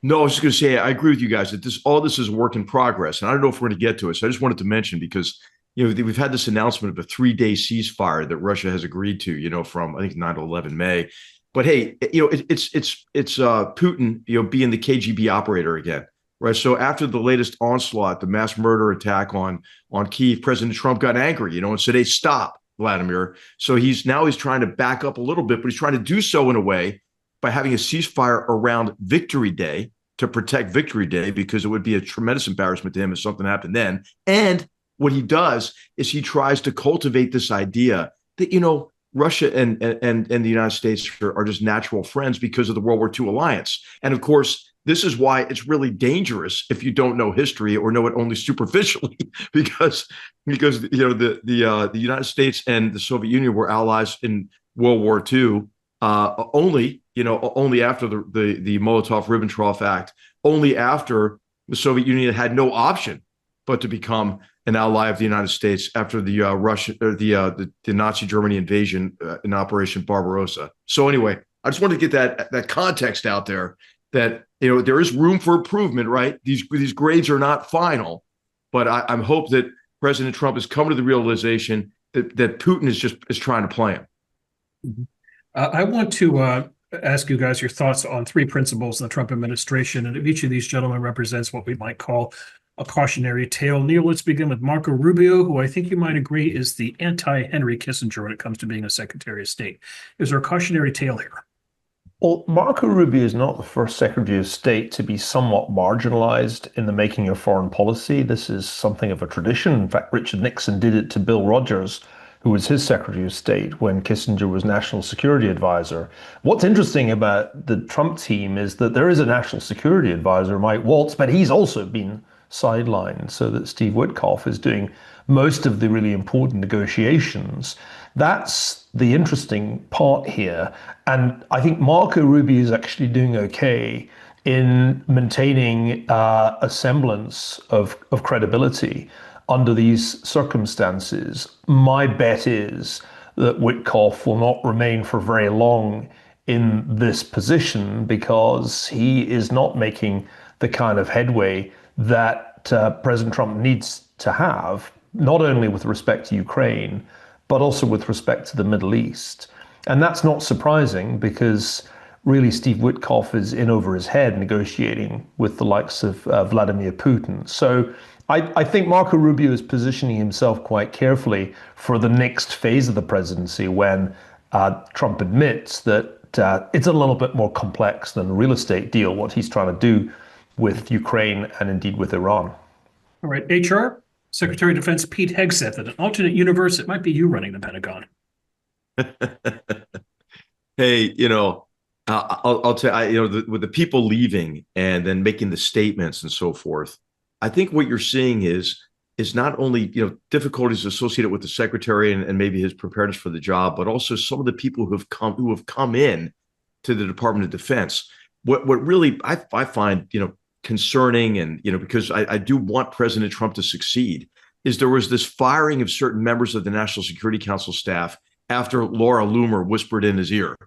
No, I was just going to say, I agree with you guys that all this is a work in progress. And I don't know if we're going to get to it. So I just wanted to mention, because we've had this announcement of a 3-day ceasefire that Russia has agreed to, from I think 9 to 11 May. But hey, it's Putin, being the KGB operator again, right? So after the latest onslaught, the mass murder attack on Kyiv, President Trump got angry, and said, "Hey, stop, Vladimir." So he's trying to back up a little bit, but he's trying to do so in a way by having a ceasefire around Victory Day to protect Victory Day, because it would be a tremendous embarrassment to him if something happened then. And what he does is he tries to cultivate this idea that, Russia and the United States are just natural friends because of the World War II alliance. And of course, this is why it's really dangerous if you don't know history or know it only superficially, because the United States and the Soviet Union were allies in World War II only after the Molotov-Ribbentrop Act, only after the Soviet Union had no option but to become an ally of the United States after the the Nazi Germany invasion in Operation Barbarossa. So anyway, I just wanted to get that context out there, that there is room for improvement, right? These grades are not final, but I'm hope that President Trump has come to the realization that Putin is trying to play him. Mm-hmm. I want to ask you guys your thoughts on 3 principles in the Trump administration, and each of these gentlemen represents what we might call a cautionary tale. Neil, let's begin with Marco Rubio, who I think you might agree is the anti-Henry Kissinger when it comes to being a Secretary of State. Is there a cautionary tale here? Well, Marco Rubio is not the first Secretary of State to be somewhat marginalized in the making of foreign policy. This is something of a tradition. In fact, Richard Nixon did it to Bill Rogers, who was his Secretary of State when Kissinger was National Security Advisor. What's interesting about the Trump team is that there is a National Security Advisor, Mike Waltz, but he's also been sidelined, so that Steve Witkoff is doing most of the really important negotiations. That's the interesting part here. And I think Marco Rubio is actually doing okay in maintaining a semblance of credibility under these circumstances. My bet is that Witkoff will not remain for very long in this position, because he is not making the kind of headway that President Trump needs to have, not only with respect to Ukraine, but also with respect to the Middle East. And that's not surprising, because really Steve Witkoff is in over his head negotiating with the likes of Vladimir Putin. So I think Marco Rubio is positioning himself quite carefully for the next phase of the presidency, when Trump admits that it's a little bit more complex than a real estate deal, what he's trying to do with Ukraine and indeed with Iran. All right, HR, Secretary of Defense Pete Hegseth, that in an alternate universe, it might be you running the Pentagon. Hey, I'll tell you, with the people leaving and then making the statements and so forth, I think what you're seeing is not only difficulties associated with the secretary and maybe his preparedness for the job, but also some of the people who have come in to the Department of Defense. What really I find concerning, and because I do want President Trump to succeed, is there was this firing of certain members of the National Security Council staff after Laura Loomer whispered in his ear.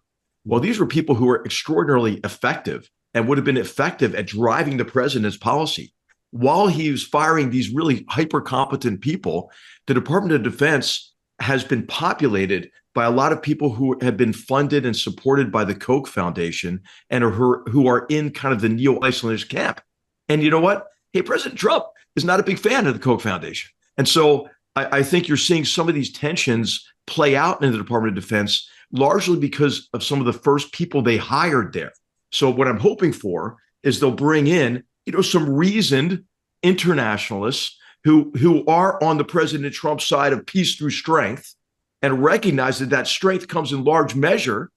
Well, these were people who were extraordinarily effective and would have been effective at driving the president's policy. While he was firing these really hyper-competent people, the Department of Defense has been populated by a lot of people who have been funded and supported by the Koch Foundation and who are in kind of the neo-Islamist camp. And you know what? Hey, President Trump is not a big fan of the Koch Foundation. And so I think you're seeing some of these tensions play out in the Department of Defense, largely because of some of the first people they hired there. So what I'm hoping for is they'll bring in, some reasoned internationalists who are on the President Trump side of peace through strength, and recognize that strength comes in large measure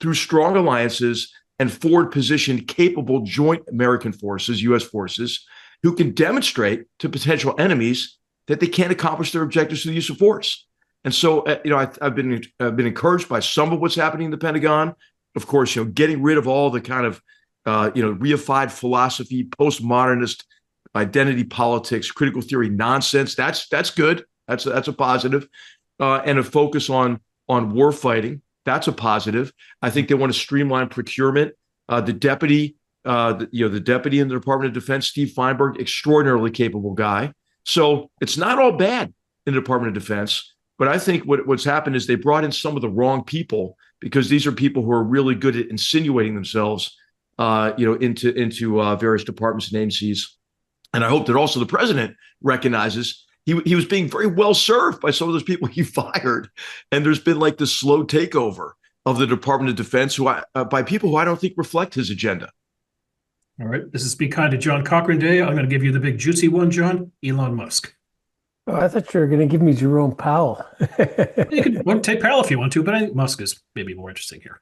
through strong alliances and forward-positioned, capable joint American forces, U.S. forces, who can demonstrate to potential enemies that they can't accomplish their objectives through the use of force. And so, I've been encouraged by some of what's happening in the Pentagon. Of course, getting rid of all the kind of reified philosophy, postmodernist identity politics, critical theory nonsense. That's good. That's a positive. And a focus on war fighting. That's a positive. I think they want to streamline procurement. The deputy in the Department of Defense, Steve Feinberg, extraordinarily capable guy. So it's not all bad. in the Department of Defense. But I think what's happened is they brought in some of the wrong people, because these are people who are really good at insinuating themselves, into various departments and agencies. And I hope that also the president recognizes he was being very well served by some of those people he fired, and there's been like this slow takeover of the Department of Defense by people who I don't think reflect his agenda. All right. This is Be Kind to John Cochrane Day. I'm going to give you the big juicy one, John. Elon Musk. Oh, I thought you were going to give me Jerome Powell. You can take Powell if you want to, but I think Musk is maybe more interesting here.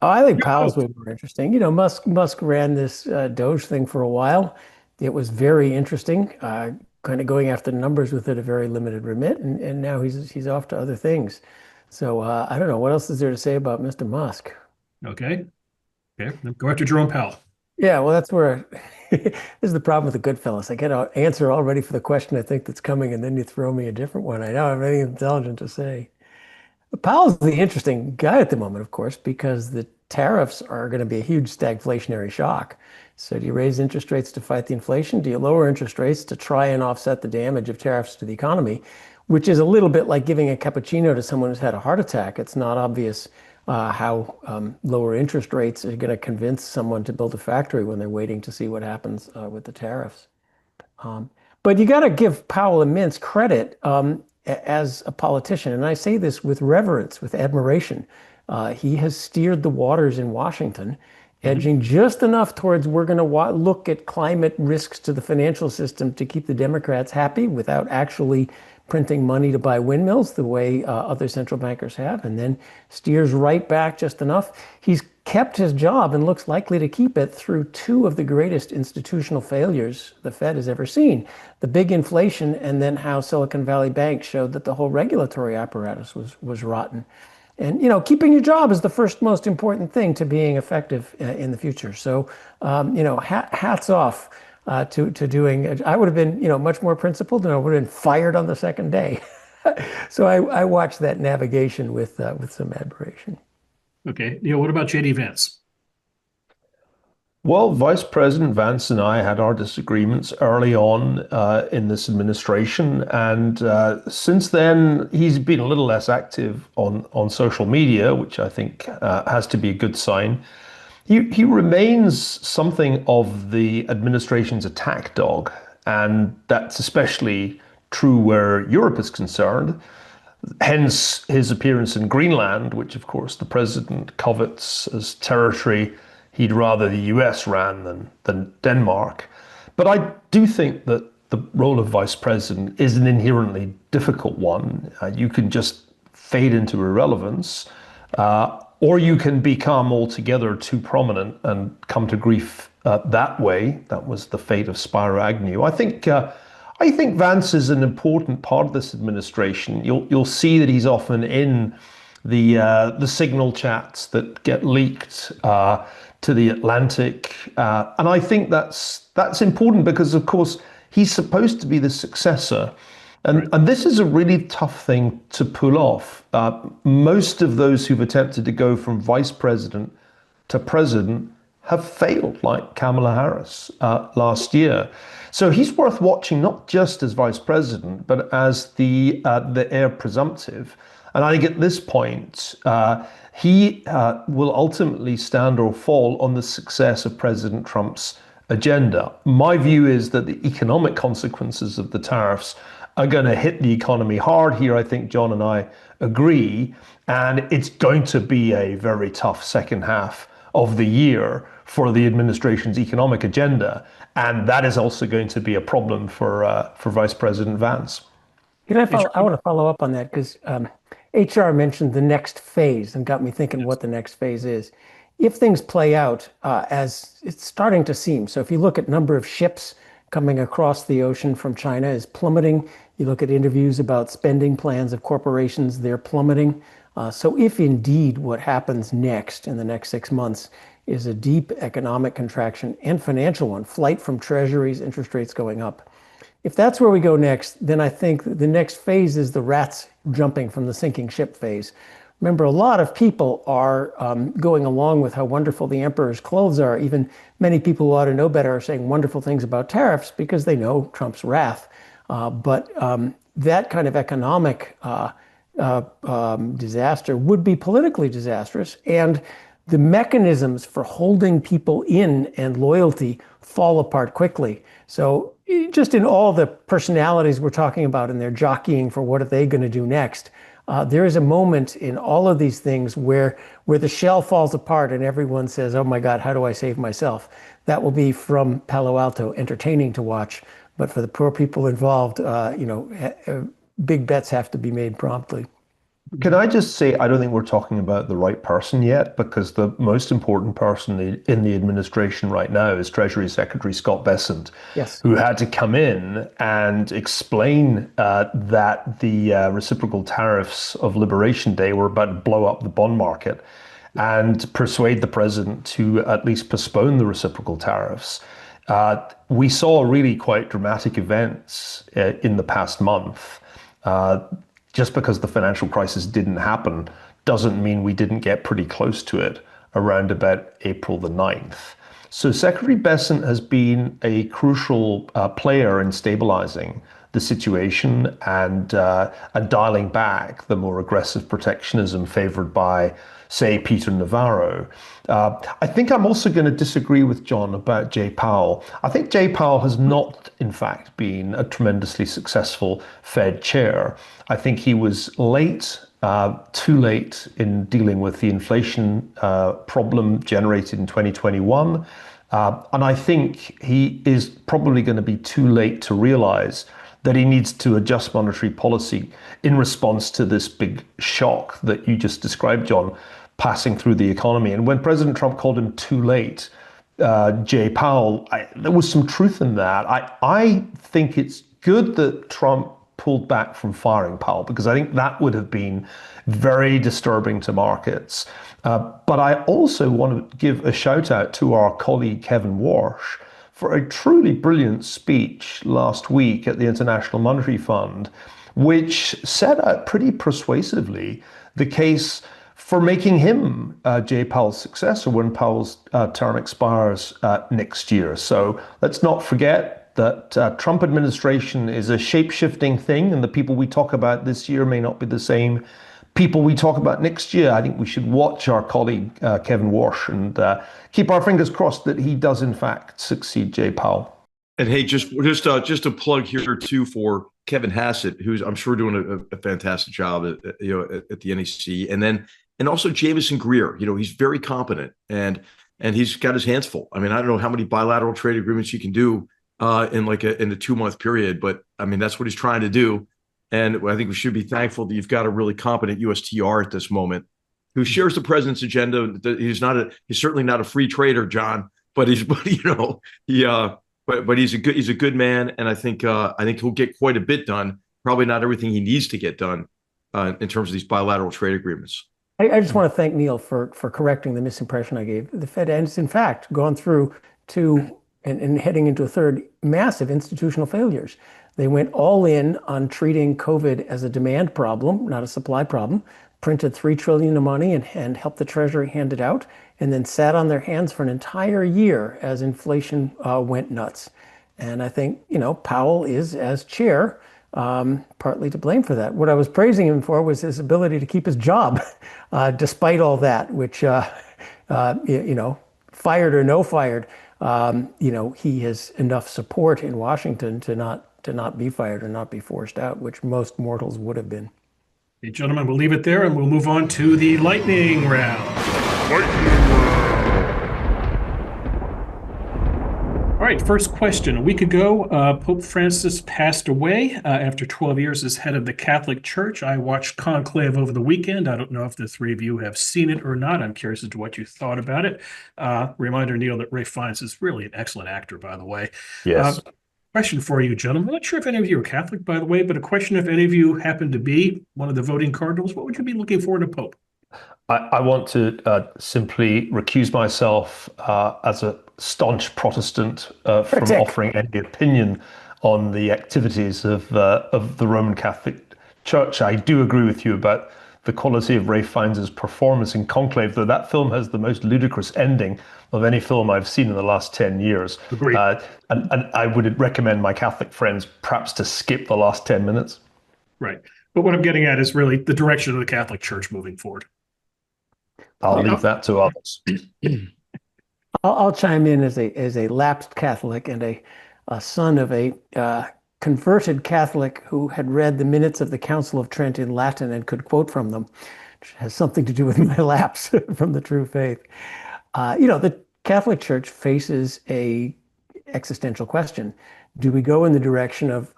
Oh, I think Powell's way more interesting. Musk ran this Doge thing for a while. It was very interesting, kind of going after numbers with it, a very limited remit, and now he's off to other things. So I don't know. What else is there to say about Mr. Musk? Okay. Then go after Jerome Powell. Yeah, well, that's where this is the problem with the Goodfellas. I get an answer already for the question I think that's coming, and then you throw me a different one. I don't have anything intelligent to say. Powell's the interesting guy at the moment, of course, because the tariffs are going to be a huge stagflationary shock. So do you raise interest rates to fight the inflation? Do you lower interest rates to try and offset the damage of tariffs to the economy, which is a little bit like giving a cappuccino to someone who's had a heart attack? It's not obvious how lower interest rates are going to convince someone to build a factory when they're waiting to see what happens with the tariffs. But you got to give Powell immense credit as a politician. And I say this with reverence, with admiration. He has steered the waters in Washington, edging just enough towards we're going to look at climate risks to the financial system to keep the Democrats happy without actually printing money to buy windmills the way other central bankers have, and then steers right back just enough. He's kept his job and looks likely to keep it through two of the greatest institutional failures the Fed has ever seen. The big inflation, and then how Silicon Valley Bank showed that the whole regulatory apparatus was rotten. And, keeping your job is the first most important thing to being effective in the future. So, hats off to doing. I would have been, much more principled, and I would have been fired on the second day. So I watched that navigation with some admiration. Okay. What about J.D. Vance? Well, Vice President Vance and I had our disagreements early on in this administration, and since then he's been a little less active on social media, which I think has to be a good sign. He remains something of the administration's attack dog, and that's especially true where Europe is concerned. Hence his appearance in Greenland, which of course the president covets as territory he'd rather the US ran than Denmark. But I do think that the role of vice president is an inherently difficult one. You can just fade into irrelevance, or you can become altogether too prominent and come to grief that way. That was the fate of Spiro Agnew. I think Vance is an important part of this administration. You'll see that he's often in the signal chats that get leaked to the Atlantic, and I think that's important because, of course, he's supposed to be the successor, and this is a really tough thing to pull off. Most of those who've attempted to go from vice president to president have failed, like Kamala Harris last year. So he's worth watching, not just as vice president, but as the heir presumptive. And I think at this point, he will ultimately stand or fall on the success of President Trump's agenda. My view is that the economic consequences of the tariffs are going to hit the economy hard here. I think John and I agree. And it's going to be a very tough second half of the year for the administration's economic agenda. And that is also going to be a problem for Vice President Vance. I want to follow up on that because HR mentioned the next phase and got me thinking what the next phase is. If things play out as it's starting to seem, so if you look at number of ships coming across the ocean from China is plummeting. You look at interviews about spending plans of corporations, they're plummeting. So if indeed what happens next in the next 6 months is a deep economic contraction and financial one, flight from treasuries, interest rates going up, if that's where we go next, then I think the next phase is the rats jumping from the sinking ship phase. Remember, a lot of people are going along with how wonderful the emperor's clothes are. Even many people who ought to know better are saying wonderful things about tariffs because they know Trump's wrath. But that kind of economic disaster would be politically disastrous. And the mechanisms for holding people in and loyalty fall apart quickly. So just in all the personalities we're talking about and their jockeying for what are they going to do next, there is a moment in all of these things where the shell falls apart and everyone says, oh my God, how do I save myself? That will be from Palo Alto, entertaining to watch. But for the poor people involved, big bets have to be made promptly. Can I just say, I don't think we're talking about the right person yet, because the most important person in the administration right now is Treasury Secretary Scott Bessent, Yes. who had to come in and explain that the reciprocal tariffs of Liberation Day were about to blow up the bond market and persuade the president to at least postpone the reciprocal tariffs. We saw really quite dramatic events in the past month. Just because the financial crisis didn't happen doesn't mean we didn't get pretty close to it around about April the 9th. So Secretary Bessent has been a crucial player in stabilizing the situation and dialing back the more aggressive protectionism favored by, say, Peter Navarro. I think I'm also going to disagree with John about Jay Powell. I think Jay Powell has not, in fact, been a tremendously successful Fed chair. I think he was late, too late in dealing with the inflation problem generated in 2021. And I think he is probably going to be too late to realize that he needs to adjust monetary policy in response to this big shock that you just described, John, passing through the economy. And when President Trump called him too late, Jay Powell, there was some truth in that. I think it's good that Trump pulled back from firing Powell, because I think that would have been very disturbing to markets. But I also want to give a shout out to our colleague Kevin Warsh for a truly brilliant speech last week at the International Monetary Fund, which set out pretty persuasively the case for making him Jay Powell's successor when Powell's term expires next year. So let's not forget that Trump administration is a shape-shifting thing, and the people we talk about this year may not be the same people we talk about next year. I think we should watch our colleague Kevin Warsh and keep our fingers crossed that he does in fact succeed Jay Powell. And hey, just a plug here too for Kevin Hassett, who's I'm sure doing a fantastic job at the NEC, and also Jamey Greer. He's very competent and he's got his hands full. I mean, I don't know how many bilateral trade agreements you can do in a 2-month period, but I mean that's what he's trying to do. And I think we should be thankful that you've got a really competent USTR at this moment who shares the president's agenda. He's certainly not a free trader, John, but he's a good man, and I think he'll get quite a bit done. Probably not everything he needs to get done in terms of these bilateral trade agreements. I just want to thank Neil for correcting the misimpression I gave. The Fed has, in fact, gone through two and heading into a third massive institutional failures. They went all in on treating COVID as a demand problem, not a supply problem, printed $3 trillion of money and helped the Treasury hand it out, and then sat on their hands for an entire year as inflation went nuts. And I think, Powell is, as chair, partly to blame for that. What I was praising him for was his ability to keep his job, despite all that, which, fired or no fired, he has enough support in Washington to not be fired or not be forced out, which most mortals would have been. Hey, gentlemen, we'll leave it there and we'll move on to the lightning round. All right, first question. A week ago, Pope Francis passed away after 12 years as head of the Catholic Church. I watched Conclave over the weekend. I don't know if the three of you have seen it or not. I'm curious as to what you thought about it. Reminder, Neil, that Ralph Fiennes is really an excellent actor, by the way. Yes. Question for you, gentlemen. I'm not sure if any of you are Catholic, by the way, but a question if any of you happen to be one of the voting cardinals, what would you be looking for in a pope? I want to simply recuse myself as a staunch Protestant from offering any opinion on the activities of the Roman Catholic Church. I do agree with you about the quality of Ralph Fiennes' performance in Conclave, though that film has the most ludicrous ending of any film I've seen in the last 10 years. Agreed. And I would recommend my Catholic friends perhaps to skip the last 10 minutes. Right. But what I'm getting at is really the direction of the Catholic Church moving forward. I'll leave that to others. I'll chime in as a lapsed Catholic and a son of a converted Catholic who had read the minutes of the Council of Trent in Latin and could quote from them, which has something to do with my lapse from the true faith. The Catholic Church faces a existential question. Do we go in the direction of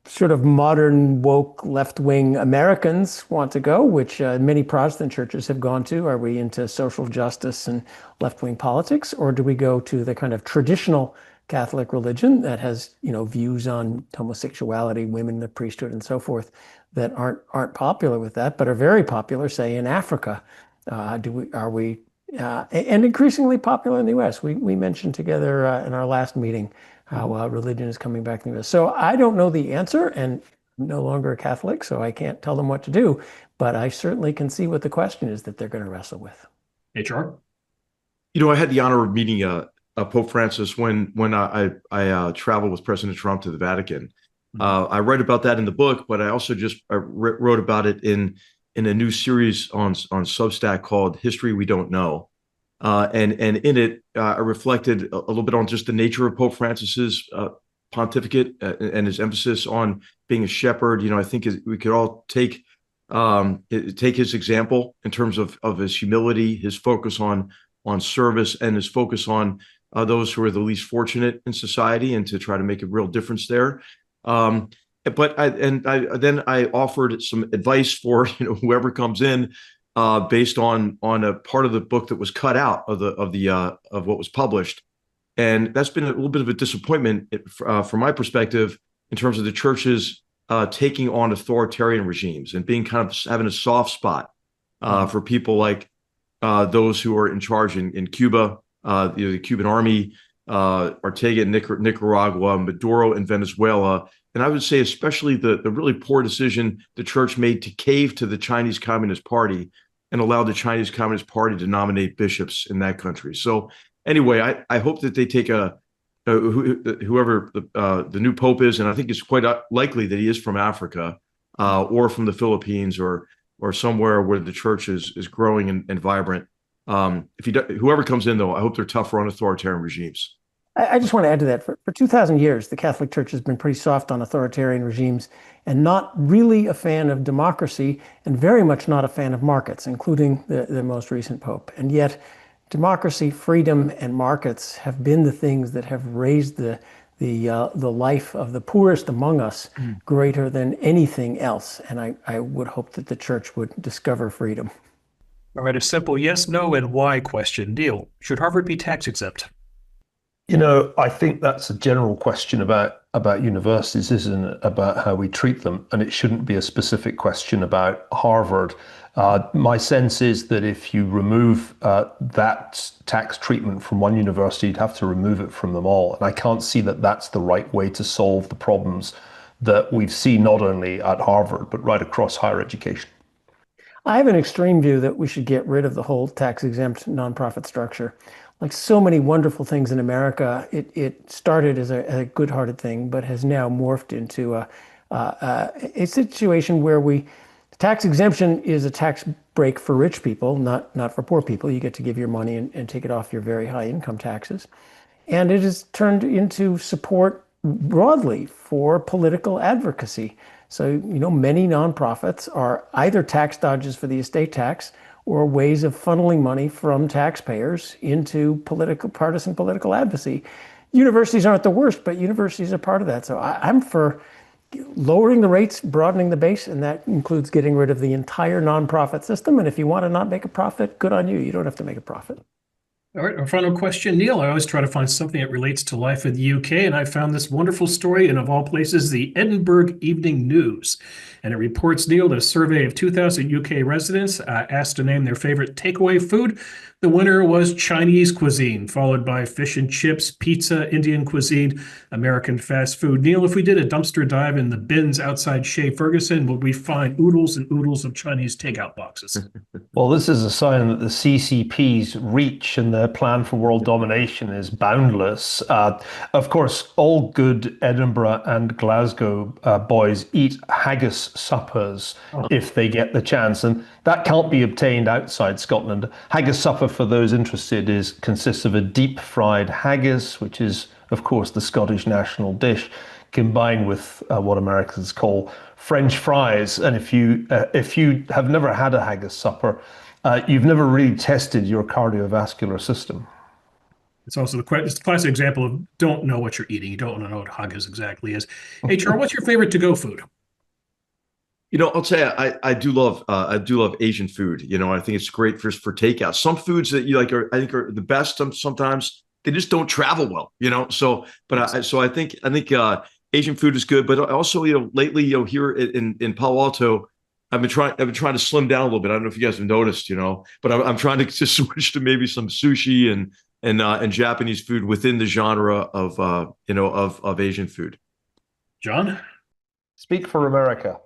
sort of modern woke left-wing Americans want to go, which many Protestant churches have gone to? Are we into social justice and left-wing politics, or do we go to the kind of traditional Catholic religion that has, views on homosexuality, women, the priesthood, and so forth that aren't popular with that, but are very popular, say, in Africa? And increasingly popular in the U.S. We mentioned together in our last meeting how religion is coming back in the U.S. So I don't know the answer, and I'm no longer a Catholic, so I can't tell them what to do. But I certainly can see what the question is that they're going to wrestle with. HR? I had the honor of meeting Pope Francis when I traveled with President Trump to the Vatican. I write about that in the book, but I also just wrote about it in a new series on Substack called History We Don't Know. And in it, I reflected a little bit on just the nature of Pope Francis's pontificate and his emphasis on being a shepherd. I think we could all take his example in terms of his humility, his focus on service, and his focus on those who are the least fortunate in society, and to try to make a real difference there. But I offered some advice for whoever comes in, based on a part of the book that was cut out of what was published, and that's been a little bit of a disappointment from my perspective in terms of the churches taking on authoritarian regimes and being kind of having a soft spot for people like those who are in charge in Cuba, the Cuban army, Ortega in Nicaragua, Maduro in Venezuela. And I would say especially the really poor decision the church made to cave to the Chinese Communist Party and allow the Chinese Communist Party to nominate bishops in that country. So anyway, I hope that they take whoever the new pope is, and I think it's quite likely that he is from Africa or from the Philippines or somewhere where the church is growing and vibrant. Whoever comes in, though, I hope they're tougher on authoritarian regimes. I just want to add to that. For 2,000 years, the Catholic Church has been pretty soft on authoritarian regimes and not really a fan of democracy, and very much not a fan of markets, including the most recent pope. And yet democracy, freedom, and markets have been the things that have raised the life of the poorest among us greater than anything else. And I would hope that the church would discover freedom. All right, a simple yes, no, and why question. Neil, should Harvard be tax exempt? I think that's a general question about universities, isn't it? About how we treat them. And it shouldn't be a specific question about Harvard. My sense is that if you remove that tax treatment from one university, you'd have to remove it from them all. And I can't see that that's the right way to solve the problems that we've seen not only at Harvard, but right across higher education. I have an extreme view that we should get rid of the whole tax-exempt nonprofit structure. Like so many wonderful things in America, it started as a good-hearted thing, but has now morphed into a situation where tax exemption is a tax break for rich people, not for poor people. You get to give your money and take it off your very high income taxes. And it is turned into support broadly for political advocacy. So, many nonprofits are either tax dodges for the estate tax or ways of funneling money from taxpayers into partisan political advocacy. Universities aren't the worst, but universities are part of that. So I'm for lowering the rates, broadening the base, and that includes getting rid of the entire nonprofit system. And if you want to not make a profit, good on you. You don't have to make a profit. All right, our final question, Neil. I always try to find something that relates to life in the UK, and I found this wonderful story in, of all places, the Edinburgh Evening News. And it reports, Neil, that a survey of 2,000 UK residents asked to name their favorite takeaway food. The winner was Chinese cuisine, followed by fish and chips, pizza, Indian cuisine, American fast food. Neil, if we did a dumpster dive in the bins outside Shea Ferguson, would we find oodles and oodles of Chinese takeout boxes? Well, this is a sign that the CCP's reach and their plan for world domination is boundless. Of course, all good Edinburgh and Glasgow boys eat haggis suppers if they get the chance, and that can't be obtained outside Scotland. Haggis supper, for those interested, consists of a deep-fried haggis, which is, of course, the Scottish national dish, combined with what Americans call French fries. And if you have never had a haggis supper, you've never really tested your cardiovascular system. It's also it's the classic example of don't know what you're eating. You don't want to know what haggis exactly is. HR, what's your favorite to-go food? I'll tell you, I do love Asian food. I think it's great for takeout. Some foods that you like I think are the best. Sometimes they just don't travel well. So I think Asian food is good. But also, lately, here in Palo Alto, I've been trying to slim down a little bit. I don't know if you guys have noticed, but I'm trying to just switch to maybe some sushi and Japanese food within the genre of Asian food. John? Speak for America.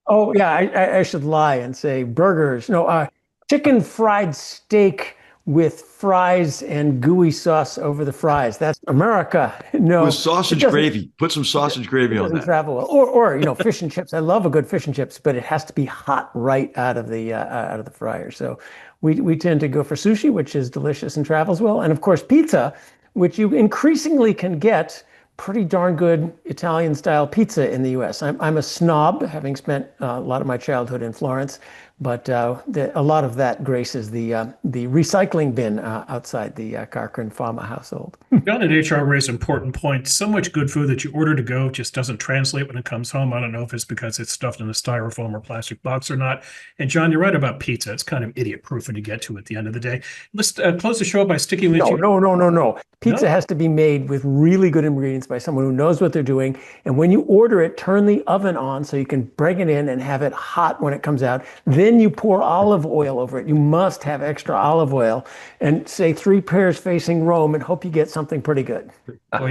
Oh, yeah, I should lie and say burgers. No, chicken fried steak with fries and gooey sauce over the fries. That's America. No. With sausage gravy. Put some sausage gravy on that. Travel well. Or fish and chips. I love a good fish and chips, but it has to be hot right out of the fryer. So we tend to go for sushi, which is delicious and travels well. And of course, pizza, which you increasingly can get pretty darn good Italian-style pizza in the U.S. I'm a snob, having spent a lot of my childhood in Florence, but a lot of that graces the recycling bin outside the Cochrane Fama household. John and HR raised an important point. So much good food that you order to go just doesn't translate when it comes home. I don't know if it's because it's stuffed in a styrofoam or plastic box or not. And John, you're right about pizza. It's kind of idiot-proof when you get to it at the end of the day. Let's close the show by sticking with you. No. Pizza has to be made with really good ingredients by someone who knows what they're doing. And when you order it, turn the oven on so you can bring it in and have it hot when it comes out. Then you pour olive oil over it. You must have extra olive oil and say 3 pairs facing Rome and hope you get something pretty good. Well,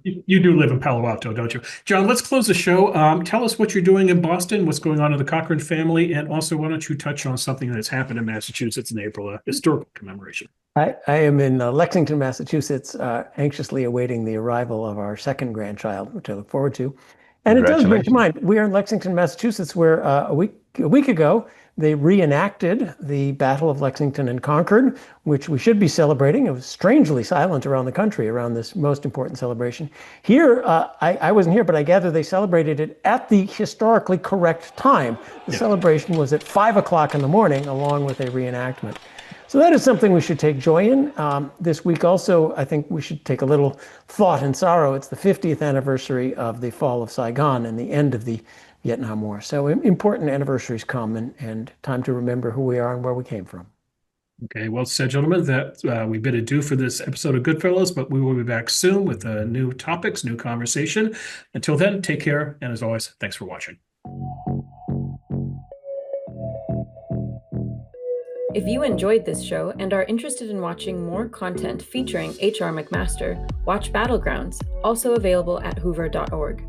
you do live in Palo Alto, don't you? John, let's close the show. Tell us what you're doing in Boston, what's going on in the Cochrane family, and also why don't you touch on something that's happened in Massachusetts in April, a historical commemoration. I am in Lexington, Massachusetts, anxiously awaiting the arrival of our second grandchild, which I look forward to. And it does bring to mind, we are in Lexington, Massachusetts, where a week ago, they reenacted the Battle of Lexington and Concord, which we should be celebrating. It was strangely silent around the country around this most important celebration. Here, I wasn't here, but I gather they celebrated it at the historically correct time. The celebration was at 5 o'clock in the morning, along with a reenactment. So that is something we should take joy in. This week also, I think we should take a little thought and sorrow. It's the 50th anniversary of the fall of Saigon and the end of the Vietnam War. So important anniversaries come and time to remember who we are and where we came from. Okay, well said, gentlemen. That we bid adieu for this episode of Goodfellows, but we will be back soon with new topics, new conversation. Until then, take care. And as always, thanks for watching. If you enjoyed this show and are interested in watching more content featuring HR McMaster, watch Battlegrounds, also available at hoover.org.